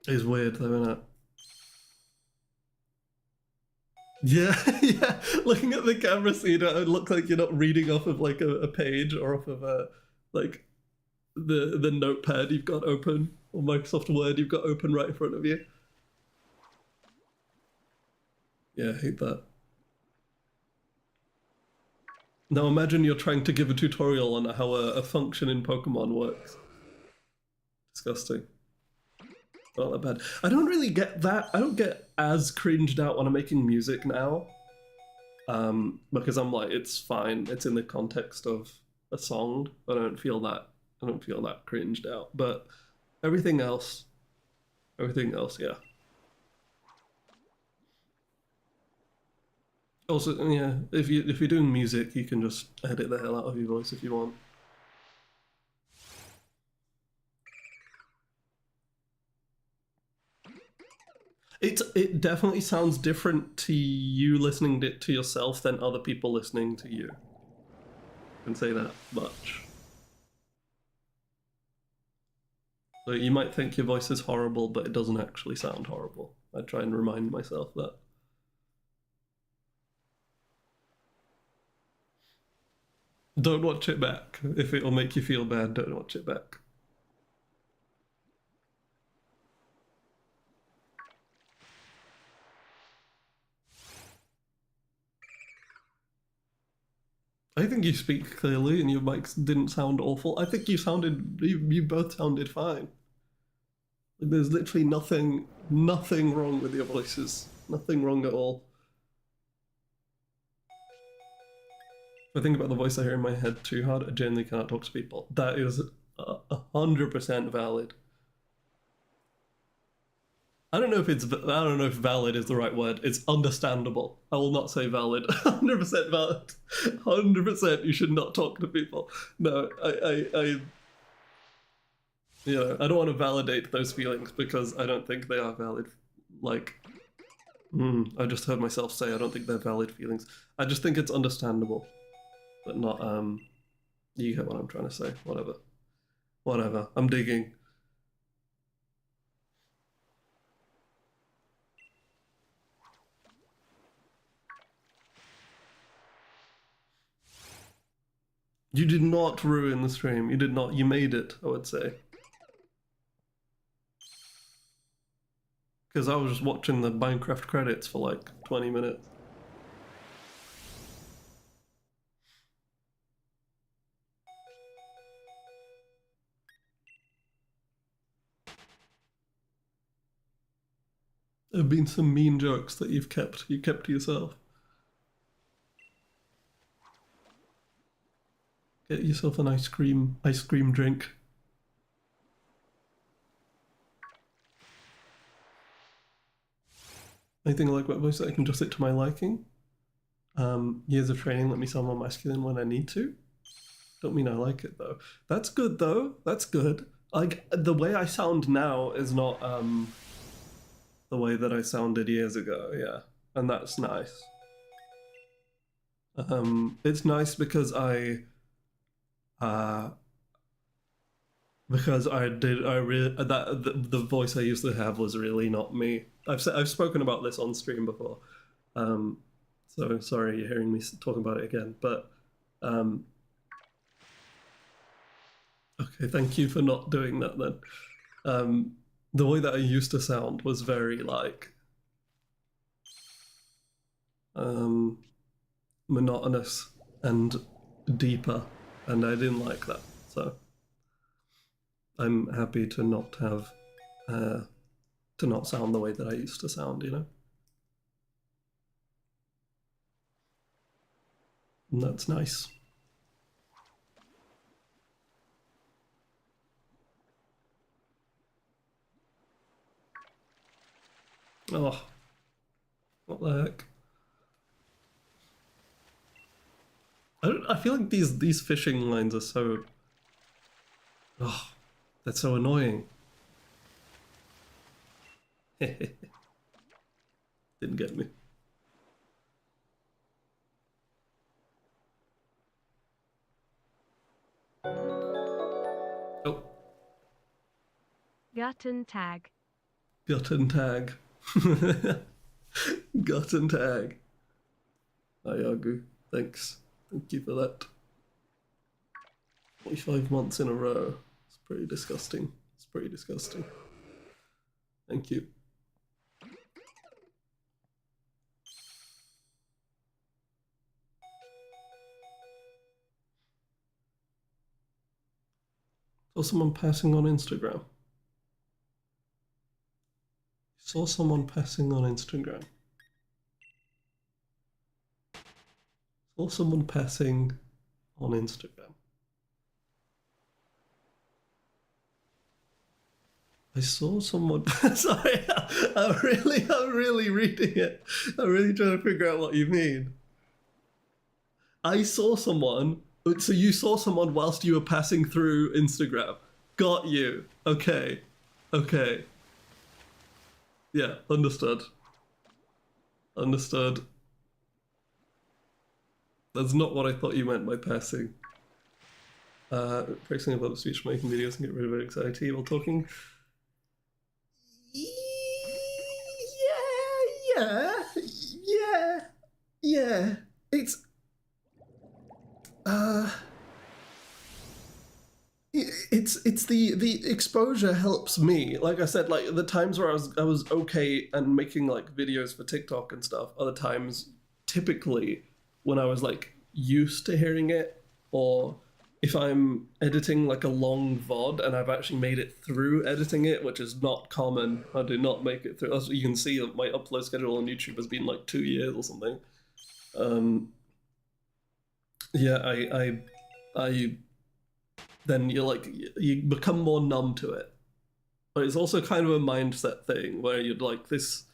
Speaker 1: it's weird though, isn't it? Yeah, yeah. Looking at the camera, so you know, it looks like you're not reading off of like a page or off of a like the notepad you've got open or Microsoft Word you've got open right in front of you. Yeah, I hate that. Now imagine you're trying to give a tutorial on how a function in Pokemon works. Disgusting. Not that bad. I don't really get that. I don't get as cringed out when I'm making music now. Because I'm like, it's fine. It's in the context of a song. I don't feel that. I don't feel that cringed out. But everything else, yeah. Also, yeah, if you're doing music, you can just edit the hell out of your voice if you want. It definitely sounds different to you listening to yourself than other people listening to you. I can say that much. So you might think your voice is horrible, but it doesn't actually sound horrible. I try and remind myself that. Don't watch it back. If it'll make you feel bad, don't watch it back. I think you speak clearly and your mics didn't sound awful. I think you both sounded fine. Like there's literally nothing wrong with your voices. Nothing wrong at all. If I think about the voice I hear in my head too hard, I genuinely cannot talk to people. That is 100% valid. I don't know if valid is the right word. It's understandable. I will not say valid. 100% valid. 100% you should not talk to people. No, I don't want to validate those feelings because I don't think they are valid. Like, I just heard myself say I don't think they're valid feelings. I just think it's understandable, but not, you get what I'm trying to say. Whatever. Whatever. I'm digging. You did not ruin the stream. You did not. You made it, I would say. Because I was just watching the Minecraft credits for like 20 minutes. There have been some mean jokes that you kept to yourself. Get yourself an ice cream drink. Anything like that voice that I can adjust it to my liking. Years of training let me sound more masculine when I need to. Don't mean I like it though. That's good though. That's good. Like the way I sound now is not the way that I sounded years ago. Yeah, and that's nice. It's nice because uh, I really that the voice I used to have was really not me. I've spoken about this on stream before, um, so sorry you're hearing me talking about it again. But okay, thank you for not doing that then. The way that I used to sound was very like monotonous and deeper, and I didn't like that. So I'm happy to not have to not sound the way that I used to sound, you know? And that's nice. Oh, what the heck? I feel like these fishing lines are so. Oh, that's so annoying. Didn't get me. Oh,
Speaker 2: Guten Tag.
Speaker 1: Guten Tag. Guten Tag. Ayagu. Thanks. Thank you for that. 45 months in a row. It's pretty disgusting. It's pretty disgusting. Thank you. Saw someone passing on Instagram. Saw someone passing on Instagram. Saw someone passing on Instagram. I saw someone. Sorry, I'm really reading it. I'm really trying to figure out what you mean. I saw someone. So you saw someone whilst you were passing through Instagram. Got you. Okay. Okay. Yeah, understood. Understood. That's not what I thought you meant by passing. Practicing above speech making videos and get rid of anxiety while talking. Yeah, yeah, yeah. It's uh, it's the exposure helps me. Like I said, like the times where I was okay and making like videos for TikTok and stuff. Other times, typically when I was like used to hearing it, or if I'm editing like a long VOD and I've actually made it through editing it, which is not common. I do not make it through. As you can see, my upload schedule on YouTube has been like 2 years or something. Um, yeah, I then you're like you become more numb to it. But it's also kind of a mindset thing where you're like this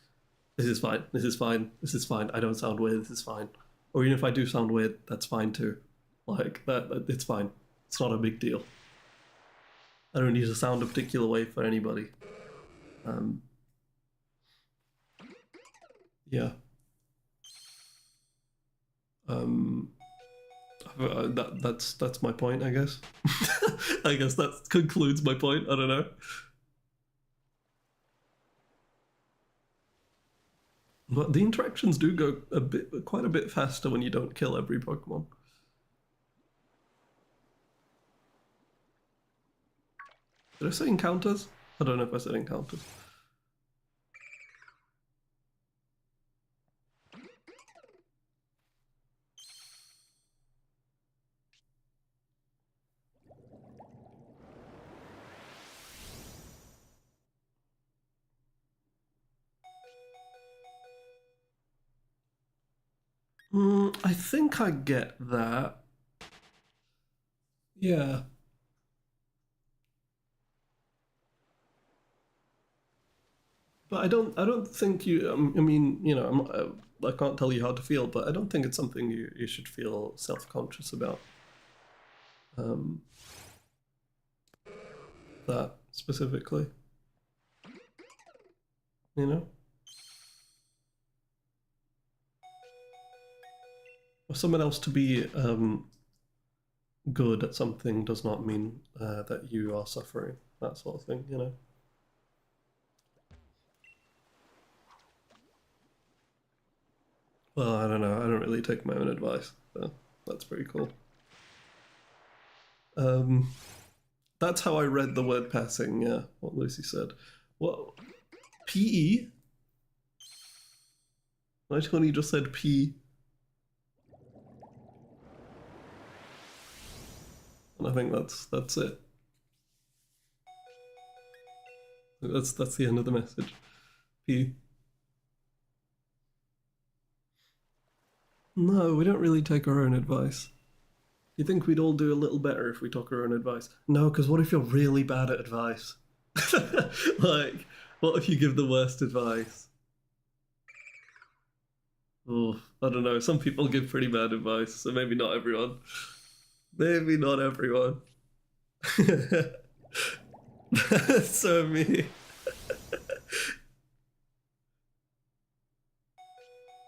Speaker 1: is fine, this is fine, this is fine. I don't sound weird, this is fine. Or even if I do sound weird, that's fine too. Like that it's fine. It's not a big deal. I don't need to sound a particular way for anybody. Um, yeah. Um, that's my point, I guess. I guess that concludes my point. I don't know. But the interactions do go quite a bit faster when you don't kill every Pokemon. Did I say encounters? I don't know if I said encounters. I think I get that. Yeah. But I don't think you. I mean, I can't tell you how to feel, but I don't think it's something you should feel self-conscious about. Um, that specifically, you know, for someone else to be good at something does not mean that you are suffering. That sort of thing, you know. Well, I don't know. I don't really take my own advice, so that's pretty cool. Um, that's how I read the word passing. Yeah, what Lucy said. Well, PE. I Tony just said P, and I think that's it. That's the end of the message. P. No, we don't really take our own advice. You think we'd all do a little better if we took our own advice? No, because what if you're really bad at advice? Like, what if you give the worst advice? Oh, I don't know. Some people give pretty bad advice, so maybe not everyone. Maybe not everyone. That's so me.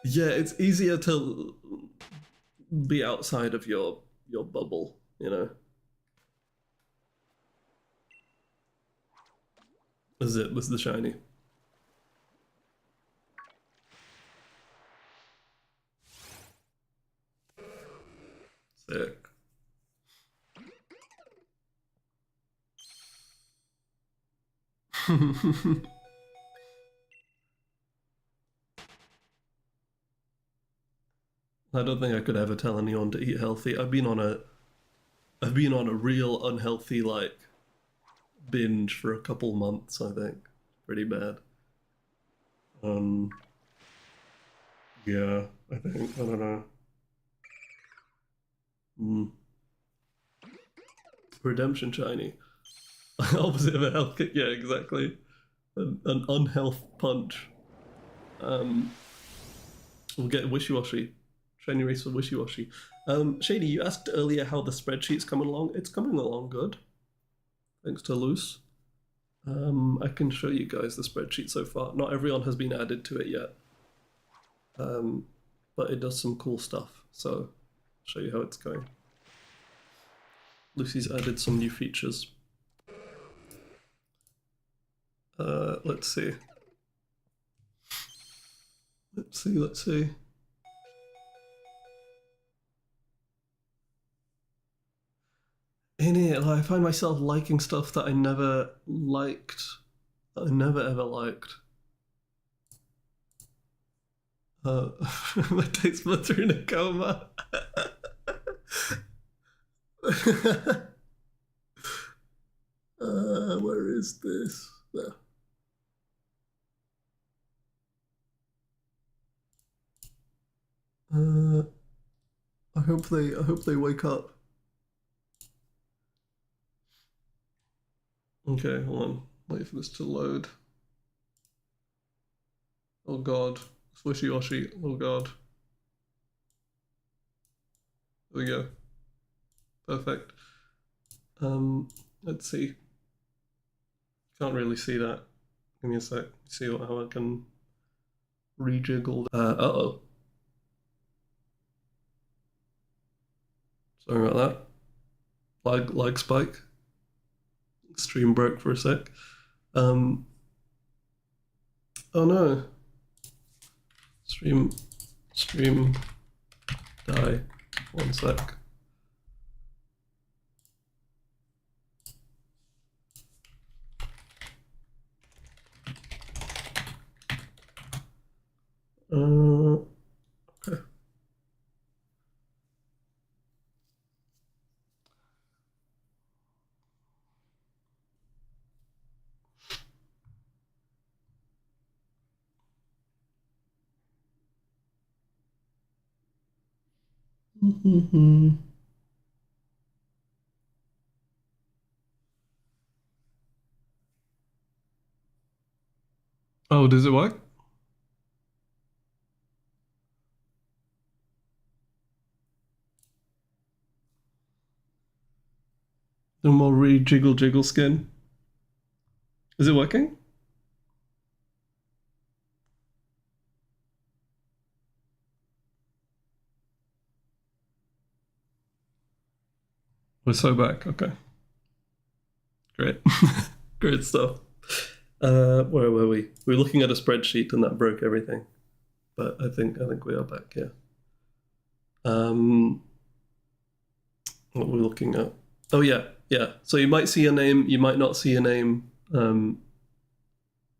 Speaker 1: Yeah, it's easier to be outside of your bubble, you know. Was the shiny. Sick. I don't think I could ever tell anyone to eat healthy. I've been on a real unhealthy like binge for a couple months, I think. Pretty bad. Um yeah, I think. I don't know. Mm. Redemption shiny. Opposite of a health kick, yeah, exactly. An unhealth punch. Um we'll get Wishiwashi. Shiny race for Wishiwashi. Shady, you asked earlier how the spreadsheet's coming along. It's coming along good, thanks to Luce. I can show you guys the spreadsheet so far. Not everyone has been added to it yet, um, but it does some cool stuff. So I'll show you how it's going. Lucy's added some new features. Let's see. Let's see. Let's see. In it, like, I find myself liking stuff that I never liked. That I never ever liked. My taste buds are in a coma. Where is this? There. Uh, I hope they wake up. Okay, hold on. Wait for this to load. Oh god. Wishiwashi. Oh god. There we go. Perfect. Let's see. Can't really see that. Give me a sec. See how I can rejiggle. Uh-oh. Sorry about that. Lag spike. Stream broke for a sec. Um. Oh no. Stream die. One sec. Okay. Oh, does it work? No more re-jiggle jiggle skin. Is it working? We're so back. Okay. Great. Great stuff. Where were we? We were looking at a spreadsheet and that broke everything. But I think we are back here. What were we looking at? Oh yeah. So you might see a name, you might not see a name.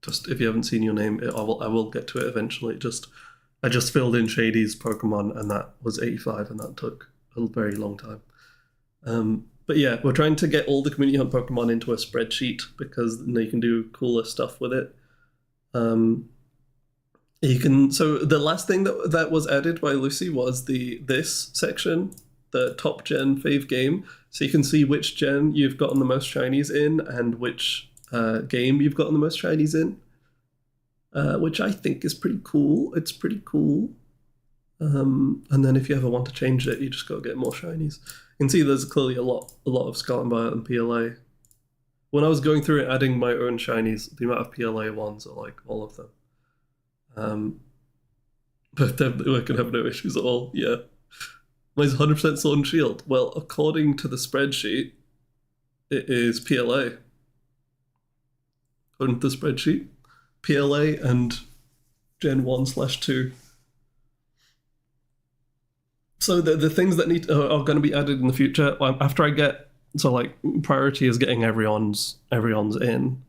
Speaker 1: Just if you haven't seen your name, I will get to it eventually. I just filled in Shady's Pokemon and that was 85 and that took a very long time. But yeah, we're trying to get all the community hunt Pokemon into a spreadsheet because you can do cooler stuff with it. You can. So the last thing that was added by Lucy was this section, the top gen fave game. So you can see which gen you've gotten the most shinies in and which game you've gotten the most shinies in, which I think is pretty cool. It's pretty cool. And then if you ever want to change it, you just go get more shinies. You can see there's clearly a lot of Scarlet and Violet and PLA. When I was going through it, adding my own shinies, the amount of PLA ones are like all of them. But definitely I can have no issues at all. Yeah. Mine's 100% Sword and Shield. Well, according to the spreadsheet, it is PLA. According to the spreadsheet, PLA and Gen 1/2. So the things that are going to be added in the future after I get priority is getting everyone's in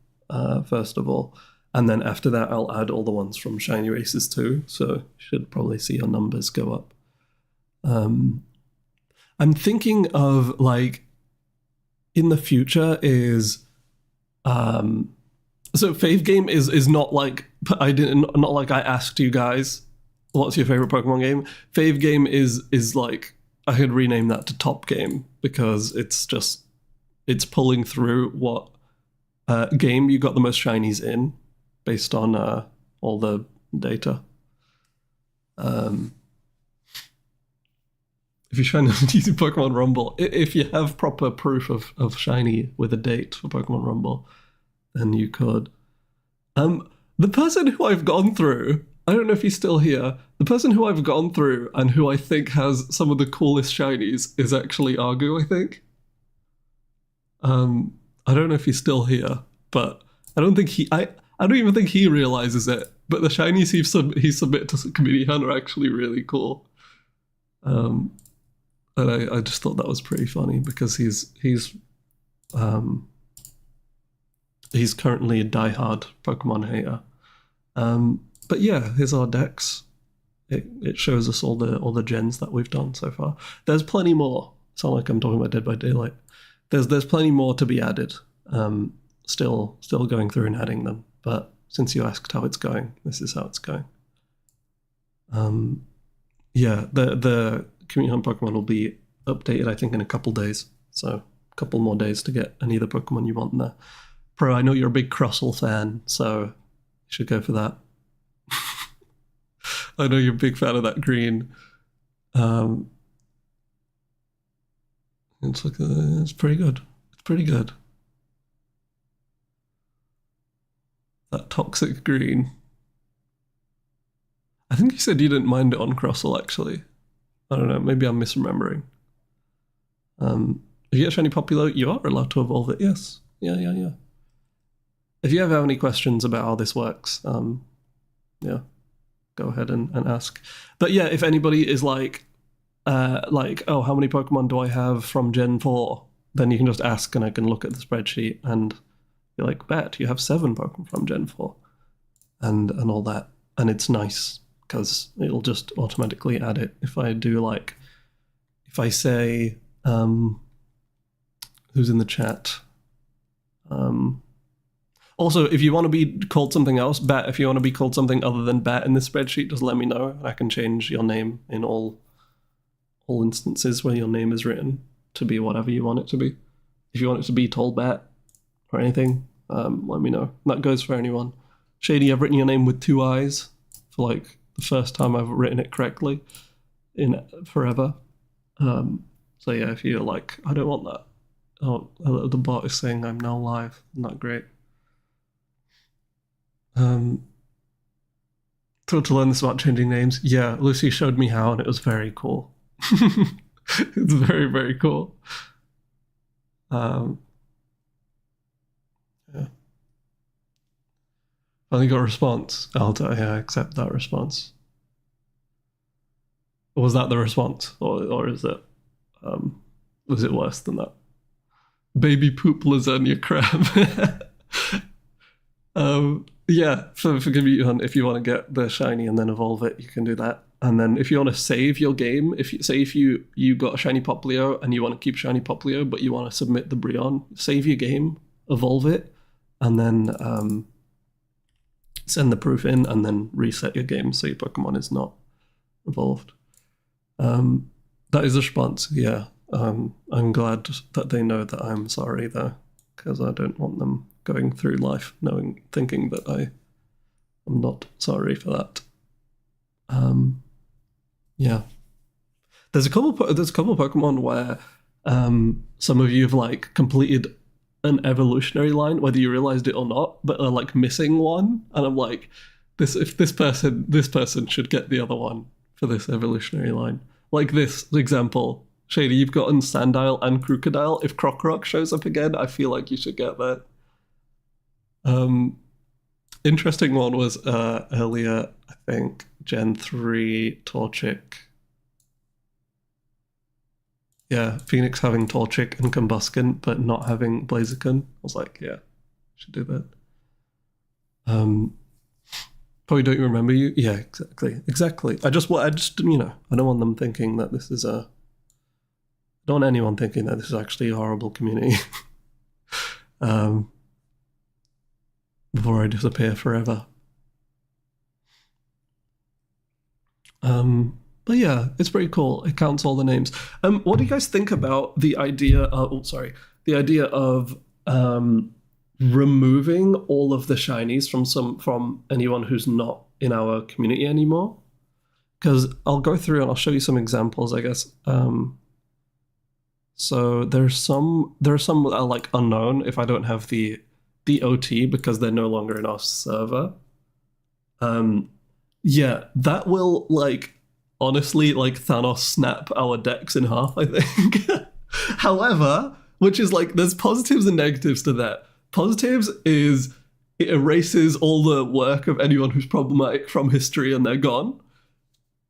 Speaker 1: first of all, and then after that I'll add all the ones from Shiny Races too. So you should probably see your numbers go up. I'm thinking of in the future is so fave game is not like not like I asked you guys what's your favorite Pokemon game. Fave game is like I could rename that to top game because it's pulling through what game you got the most shinies in based on all the data. If you're trying to use Pokemon Rumble, if you have proper proof of shiny with a date for Pokemon Rumble, then you could. The person who I've gone through, I don't know if he's still here. The person who I've gone through and who I think has some of the coolest shinies is actually Argu, I think. I don't know if he's still here, but I don't even think he realizes it. But the shinies he submit to Community Hunt are actually really cool. And I just thought that was pretty funny because he's currently a diehard Pokemon hater. But yeah, here's our decks. It shows us all the gens that we've done so far. There's plenty more. It's not like I'm talking about Dead by Daylight. There's plenty more to be added. Still going through and adding them. But since you asked how it's going, this is how it's going. Yeah, the Community Hunt Pokemon will be updated, I think, in a couple days. So a couple more days to get any of the Pokemon you want in there. Pro, I know you're a big Crustle fan, so you should go for that. I know you're a big fan of that green. It's pretty good. It's pretty good. That toxic green. I think you said you didn't mind it on Crustle, actually. I don't know, maybe I'm misremembering. If you get shiny Populo, you are allowed to evolve it, yes. Yeah. If you ever have any questions about how this works, yeah, go ahead and ask. But yeah, if anybody is like, oh, how many Pokemon do I have from Gen 4? Then you can just ask and I can look at the spreadsheet and be like, bet, you have 7 Pokemon from Gen 4. And all that. And it's nice because it'll just automatically add it. If I do if I say, who's in the chat? Also, if you want to be called something else, Bat, if you want to be called something other than Bat in this spreadsheet, just let me know. I can change your name in all instances where your name is written to be whatever you want it to be. If you want it to be Tall Bat or anything, let me know. That goes for anyone. Shady, I've written your name with 2 eyes for like the first time I've written it correctly in forever. So yeah, if you're like, I don't want that. Oh, the bot is saying I'm now live. Not great. Thrilled to learn this about changing names. Yeah, Lucy showed me how, and it was very cool. It's very, very cool. Yeah. Finally got a response. Yeah, accept that response. Was that the response, or is it? Was it worse than that? Baby poop lasagna crab. Yeah, forgive me, if you want to get the shiny and then evolve it, you can do that. And then if you want to save your game, if you got a shiny Poplio and you want to keep shiny Poplio, but you want to submit the Brionne, save your game, evolve it, and then send the proof in, and then reset your game so your Pokemon is not evolved. That is a response. Yeah. I'm glad that they know that I'm sorry though, because I don't want them going through life thinking that I am not sorry for that. Yeah. There's a couple Pokemon where some of you have like completed an evolutionary line, whether you realized it or not, but are like missing one, and I'm like, this person should get the other one for this evolutionary line. Like this example, Shady, you've gotten Sandile and Crocodile. If Crocorock shows up again, I feel like you should get that. Interesting one was earlier, I think, Gen 3 Torchic. Yeah, Phoenix having Torchic and Combuskin, but not having Blaziken. I was like, yeah, should do that. Probably don't you remember you? Yeah, exactly. I just I don't want them thinking that this is I don't want anyone thinking that this is actually a horrible community. Before I disappear forever. But yeah, it's pretty cool. It counts all the names. What do you guys think about the idea of removing all of the shinies from anyone who's not in our community anymore? Because I'll go through and I'll show you some examples, I guess. So there are some that are like unknown if I don't have the OT because they're no longer in our server. Yeah, that will like honestly like Thanos snap our decks in half, I think. However, which is like there's positives and negatives to that. Positives is it erases all the work of anyone who's problematic from history and they're gone.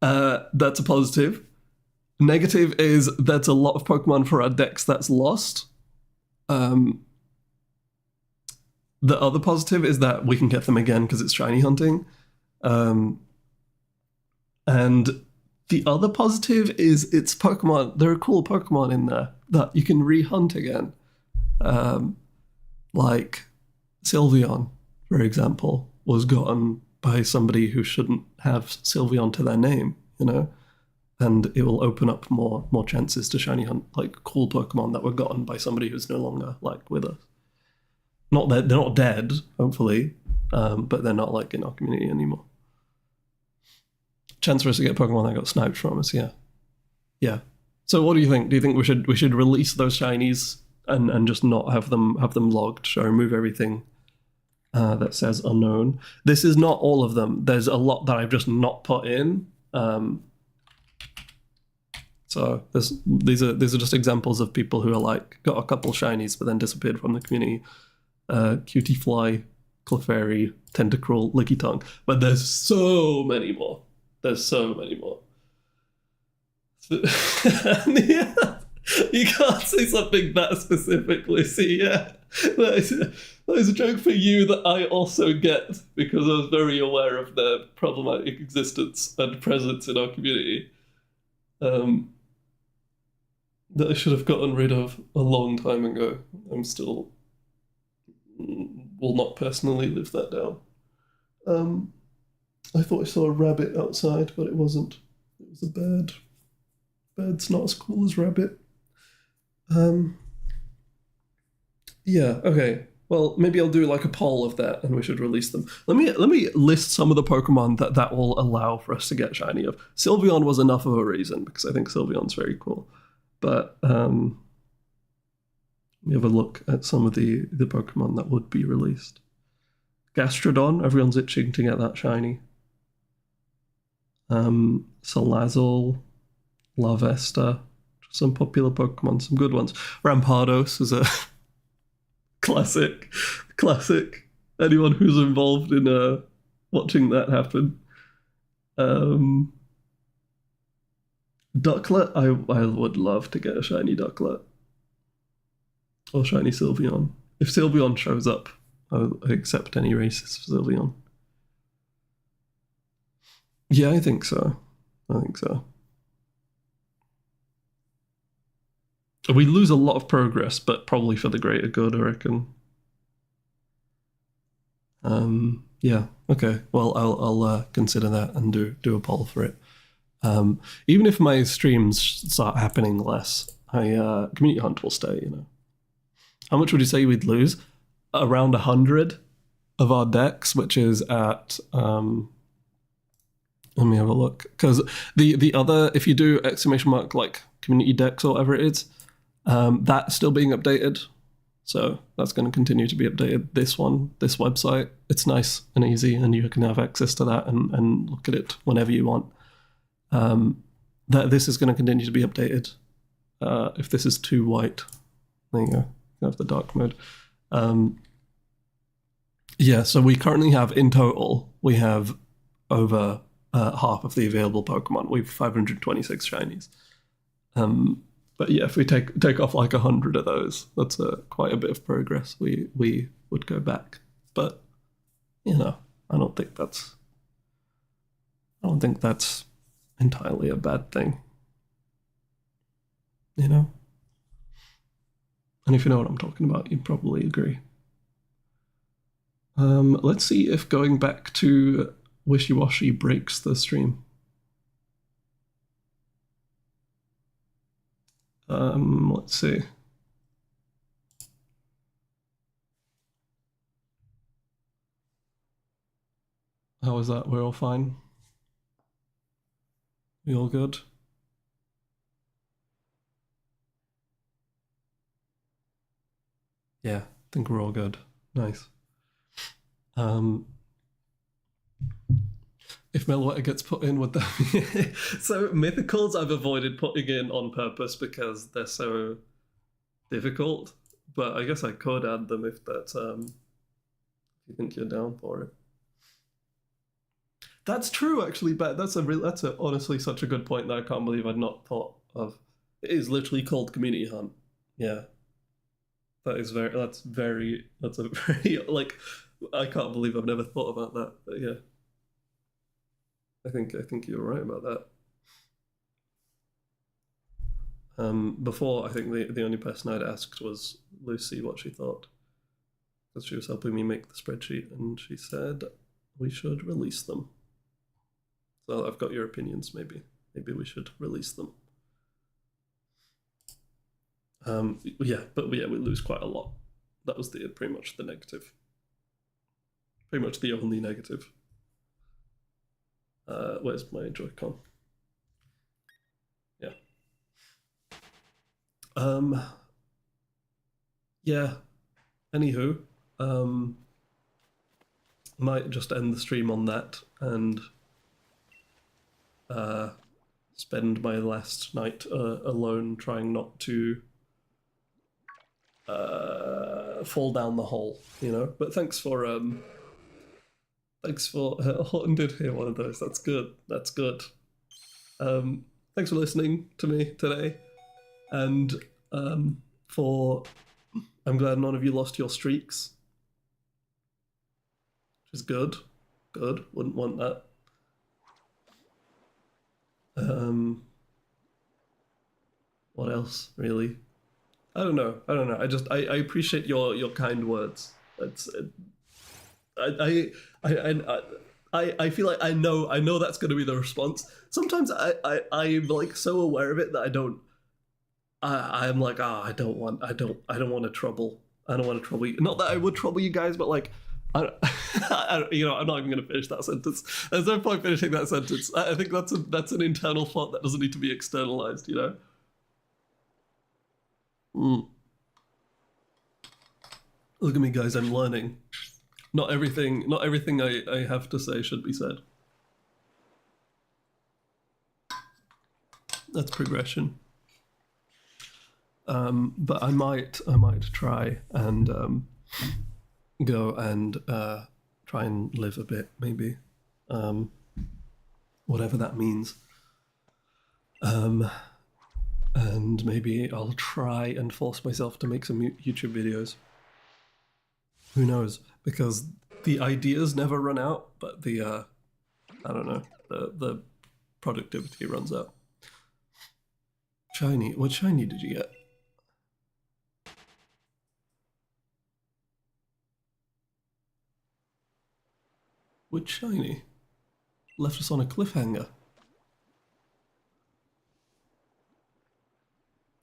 Speaker 1: That's a positive. Negative is that's a lot of Pokemon for our decks that's lost. The other positive is that we can get them again because it's shiny hunting. And the other positive is it's Pokemon. There are cool Pokemon in there that you can re-hunt again. Like Sylveon, for example, was gotten by somebody who shouldn't have Sylveon to their name, you know? And it will open up more chances to shiny hunt like cool Pokemon that were gotten by somebody who's no longer like with us. Not that they're not dead, hopefully, but they're not like in our community anymore. Chance for us to get Pokemon that got sniped from us, yeah. Yeah. So what do you think? Do you think we should release those shinies and just not have them logged? So remove everything that says unknown. This is not all of them. There's a lot that I've just not put in. So these are just examples of people who are like got a couple shinies but then disappeared from the community. Cutie Fly, Clefairy, Tentacruel, Licky Tongue. But there's so many more. There's so many more. Yeah, you can't say something that specifically. See, yeah, that is a joke for you that I also get because I was very aware of their problematic existence and presence in our community. That I should have gotten rid of a long time ago. I'm still will not personally live that down. I thought I saw a rabbit outside, but it wasn't. It was a bird. Bird's not as cool as rabbit. Yeah, okay. Well, maybe I'll do like a poll of that, and we should release them. Let me list some of the Pokemon that will allow for us to get shiny of. Sylveon was enough of a reason because I think Sylveon's very cool, but let me have a look at some of the Pokemon that would be released. Gastrodon, everyone's itching to get that shiny. Salazzle, Larvesta, some popular Pokemon, some good ones. Rampardos is a classic. Anyone who's involved in watching that happen. Ducklet, I would love to get a shiny Ducklet. Or shiny Sylveon. If Sylveon shows up, I'll accept any races for Sylveon. Yeah, I think so. We lose a lot of progress, but probably for the greater good, I reckon. Yeah, okay. Well, I'll consider that and do a poll for it. Even if my streams start happening less, Community Hunt will stay, you know. How much would you say we'd lose? Around 100 of our decks, which is at let me have a look. Because the other, if you do exclamation mark like community decks or whatever it is, that's still being updated. So that's going to continue to be updated. This website, it's nice and easy, and you can have access to that and look at it whenever you want. That this is going to continue to be updated. If this is too white, there you go. You have the dark mode. Yeah, so we currently have, in total, we have over half of the available Pokemon. We have 526 shinies. But yeah, if we take off like 100 of those, that's quite a bit of progress. We would go back. But, you know, I don't think that's entirely a bad thing. You know? And if you know what I'm talking about, you'd probably agree. Let's see if going back to Wishiwashi breaks the stream. Let's see. How was that? We're all fine? We all good? Yeah, I think we're all good. Nice. If Meloetta gets put in, would that be... So mythicals I've avoided putting in on purpose because they're so difficult, but I guess I could add them if that's if you think you're down for it. That's true, actually, but that's honestly such a good point that I can't believe I'd not thought of. It is literally called Community Hunt. Yeah. That's a very like, I can't believe I've never thought about that, but yeah. I think you're right about that. Before, I think the only person I'd asked was Lucy what she thought, because she was helping me make the spreadsheet, and she said we should release them. So I've got your opinions. Maybe we should release them. Yeah, but we lose quite a lot. That was pretty much the negative. Pretty much the only negative. Where's my Joy-Con? Yeah. Yeah. Anywho, might just end the stream on that and spend my last night alone trying not to fall down the hole, you know. But thanks for Horton did hear one of those. That's good. Thanks for listening to me today, and I'm glad none of you lost your streaks, which is good. Wouldn't want that. What else, really? I don't know. I appreciate your kind words. I feel like I know that's going to be the response. Sometimes I'm like so aware of it that I'm like, I don't want to trouble. I don't want to trouble you. Not that I would trouble you guys, but like, you know, I'm not even going to finish that sentence. There's no point finishing that sentence. I think that's an internal thought that doesn't need to be externalized. You know. Look at me, guys. I'm learning. Not everything I have to say should be said. That's progression. But I might try and go and try and live a bit, maybe, whatever that means. And maybe I'll try and force myself to make some YouTube videos. Who knows? Because the ideas never run out, but the I don't know, the productivity runs out. Shiny. What shiny did you get? Which shiny? Left us on a cliffhanger.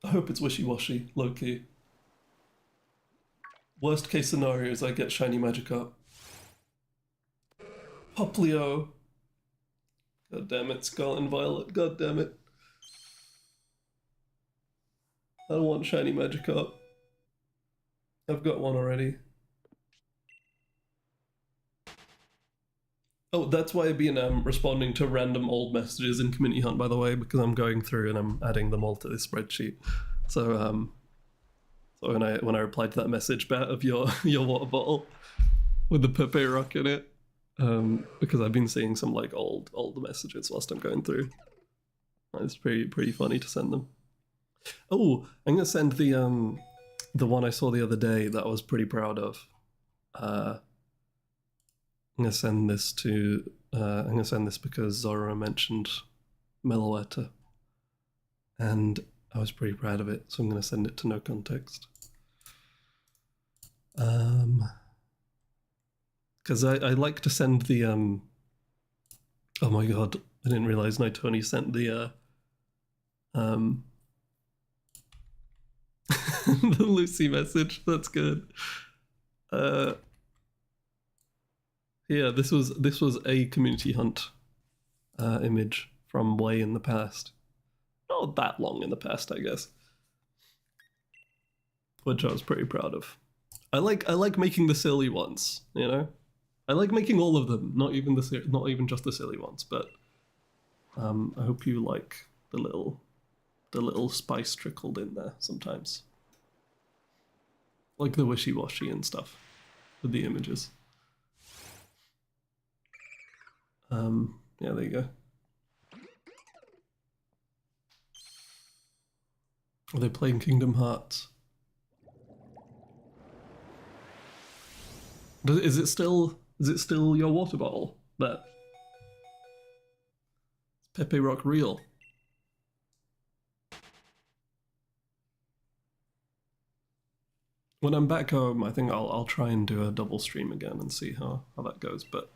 Speaker 1: I hope it's Wishiwashi, low-key. Worst case scenario is I get shiny Magikarp. Poplio. God damn it, Scarlet and Violet. God damn it. I don't want shiny Magikarp. I've got one already. Oh, that's why I've been responding to random old messages in Community Hunt, by the way, because I'm going through and I'm adding them all to this spreadsheet. So so when I replied to that message about of your water bottle with the Pepe Rock in it, because I've been seeing some like old messages whilst I'm going through. It's pretty funny to send them. Oh, I'm gonna send the one I saw the other day that I was pretty proud of. I'm gonna send this to. I'm gonna send this because Zora mentioned Meloetta, and I was pretty proud of it, so I'm gonna send it to No Context. Because I like to send the oh my god, I didn't realize Nitoni sent the the Lucy message. That's good. Yeah, this was a Community Hunt image from way in the past. Not that long in the past, I guess. Which I was pretty proud of. I like making the silly ones, you know? I like making all of them, not even just the silly ones, but I hope you like the little spice trickled in there sometimes. Like the Wishiwashi and stuff with the images. Yeah, there you go. Are they playing Kingdom Hearts? Is it still your water bottle? That Pepe Rock real? When I'm back home, I think I'll try and do a double stream again and see how that goes, but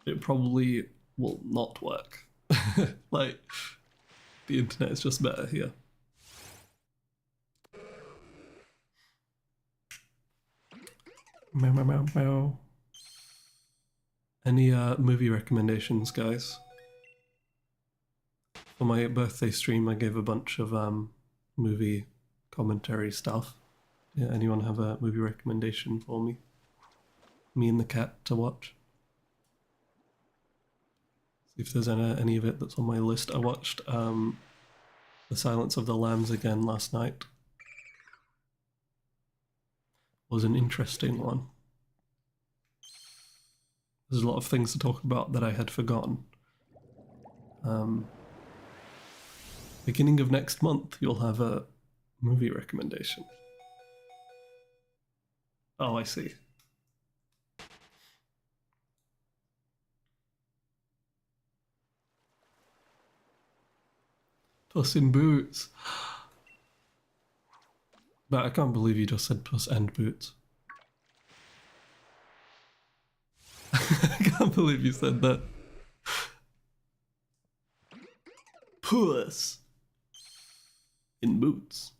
Speaker 1: it probably will not work. Like, the internet is just better here. Meow, meow, meow, meow. Any movie recommendations, guys? For my birthday stream, I gave a bunch of movie commentary stuff. Yeah, anyone have a movie recommendation for me? Me and the cat to watch? See if there's any of it that's on my list. I watched The Silence of the Lambs again last night. It was an interesting one. There's a lot of things to talk about that I had forgotten. Beginning of next month, you'll have a movie recommendation. Oh, I see. Puss in Boots. But I can't believe you just said Puss and Boots. I can't believe you said that. Puss in Boots.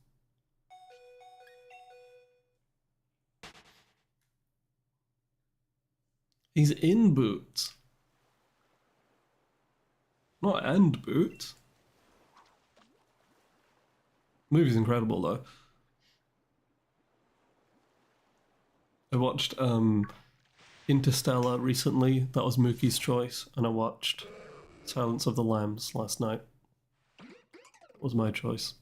Speaker 1: He's in Boots. Not and Boots. Movie's incredible though. I watched Interstellar recently. That was Mookie's choice, and I watched Silence of the Lambs last night. That was my choice.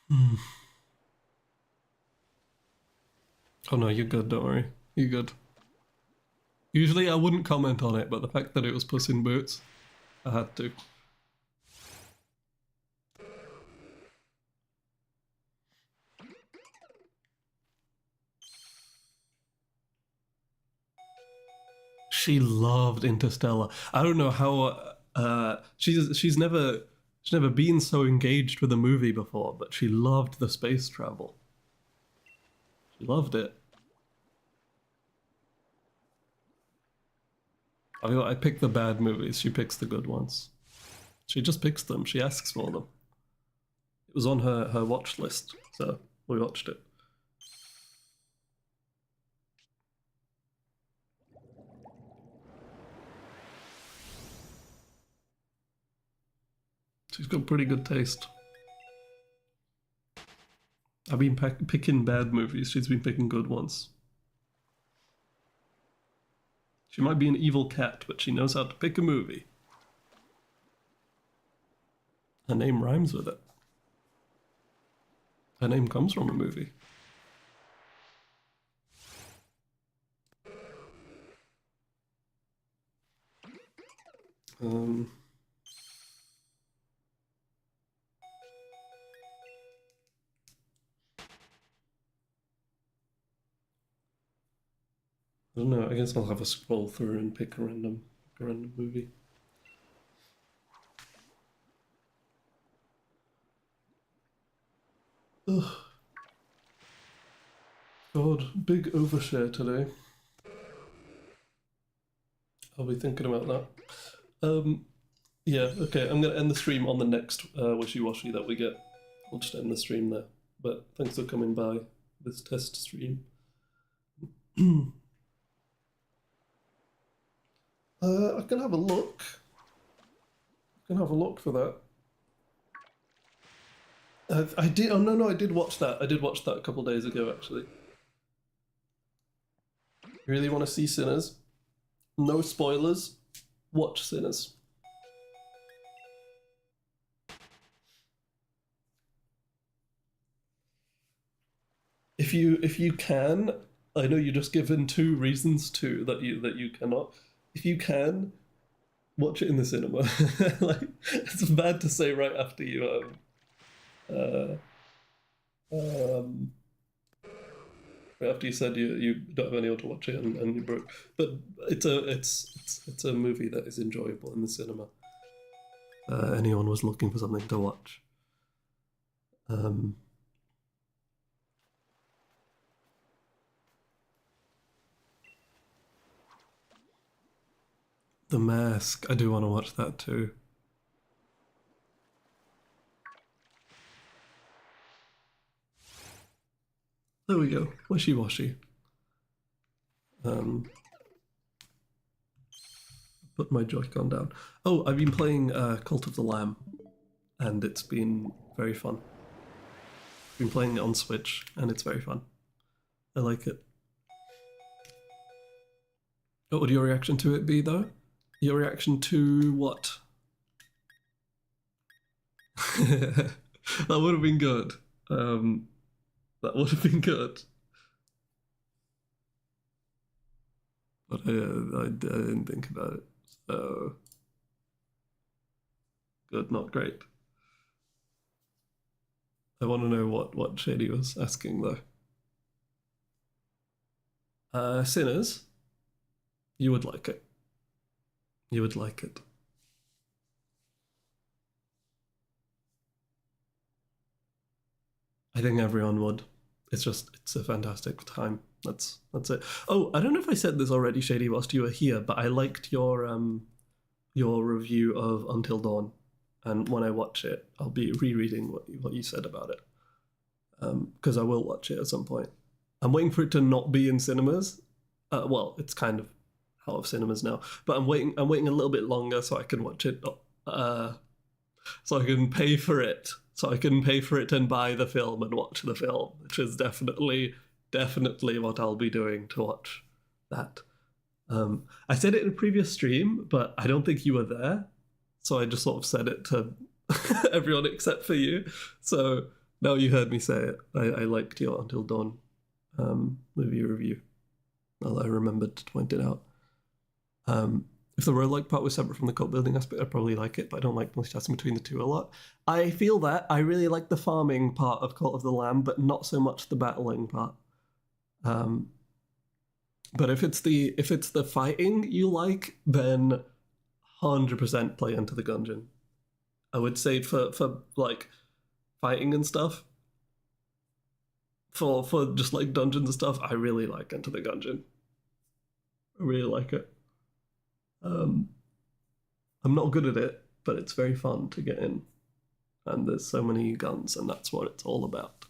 Speaker 1: Hmm. Oh no, you're good, don't worry. You're good. Usually I wouldn't comment on it, but the fact that it was Puss in Boots, I had to. She loved Interstellar. I don't know how she's never been so engaged with a movie before, but she loved the space travel. She loved it. I pick the bad movies. She picks the good ones. She just picks them. She asks for them. It was on her watch list, so we watched it. She's got pretty good taste. I've been picking bad movies. She's been picking good ones. She might be an evil cat, but she knows how to pick a movie. Her name rhymes with it. Her name comes from a movie. Um, I don't know. I guess I'll have a scroll through and pick a random movie. Ugh. God, big overshare today. I'll be thinking about that. Yeah, okay, I'm gonna end the stream on the next Wishiwashi that we get. I'll just end the stream there. But thanks for coming by this test stream. I can have a look. I can have a look for that. I did. Oh no, I did watch that. I did watch that a couple days ago, actually. You really want to see Sinners? No spoilers. Watch Sinners. If you can, I know you just given two reasons to that you cannot. If you can, watch it in the cinema. Like it's bad to say right after you uh, um right after you said you don't have anyone to watch it and you broke. But it's a movie that is enjoyable in the cinema. Anyone was looking for something to watch. Um, The Mask. I do want to watch that too. There we go. Wishiwashi. Um, put my Joy-Con down. Oh, I've been playing Cult of the Lamb, and it's been very fun. Been playing it on Switch, and it's very fun. I like it. What would your reaction to it be, though? Your reaction to what? That would have been good. That would have been good. But I didn't think about it. So good, not great. I want to know what Shady was asking though. Sinners, you would like it. You would like it. I think everyone would. It's a fantastic time. That's it. Oh, I don't know if I said this already, Shady, whilst you were here, but I liked your review of Until Dawn, and when I watch it, I'll be rereading what you said about it, because I will watch it at some point. I'm waiting for it to not be in cinemas. Well, it's kind of out of cinemas now, but I'm waiting. I'm waiting a little bit longer so I can watch it. So I can pay for it. So I can pay for it and buy the film and watch the film, which is definitely what I'll be doing to watch that. I said it in a previous stream, but I don't think you were there, so I just sort of said it to everyone except for you. So now you heard me say it. I liked your Until Dawn movie review. Well, I remembered to point it out. If the roguelike part was separate from the cult building aspect, I'd probably like it, but I don't like multitasking between the two a lot. I feel that. I really like the farming part of Cult of the Lamb, but not so much the battling part. But if it's the fighting you like, then 100% play Enter the Gungeon. I would say for like fighting and stuff, for just like dungeons and stuff, I really like Enter the Gungeon. I really like it. I'm not good at it, but it's very fun to get in, and there's so many guns, and that's what it's all about.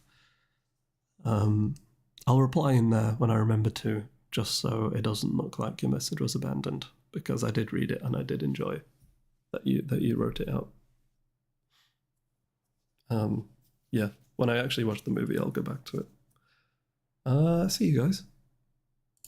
Speaker 1: I'll reply in there when I remember to, just so it doesn't look like your message was abandoned, because I did read it and I did enjoy that you wrote it out. Yeah, when I actually watch the movie, I'll go back to it. See you guys.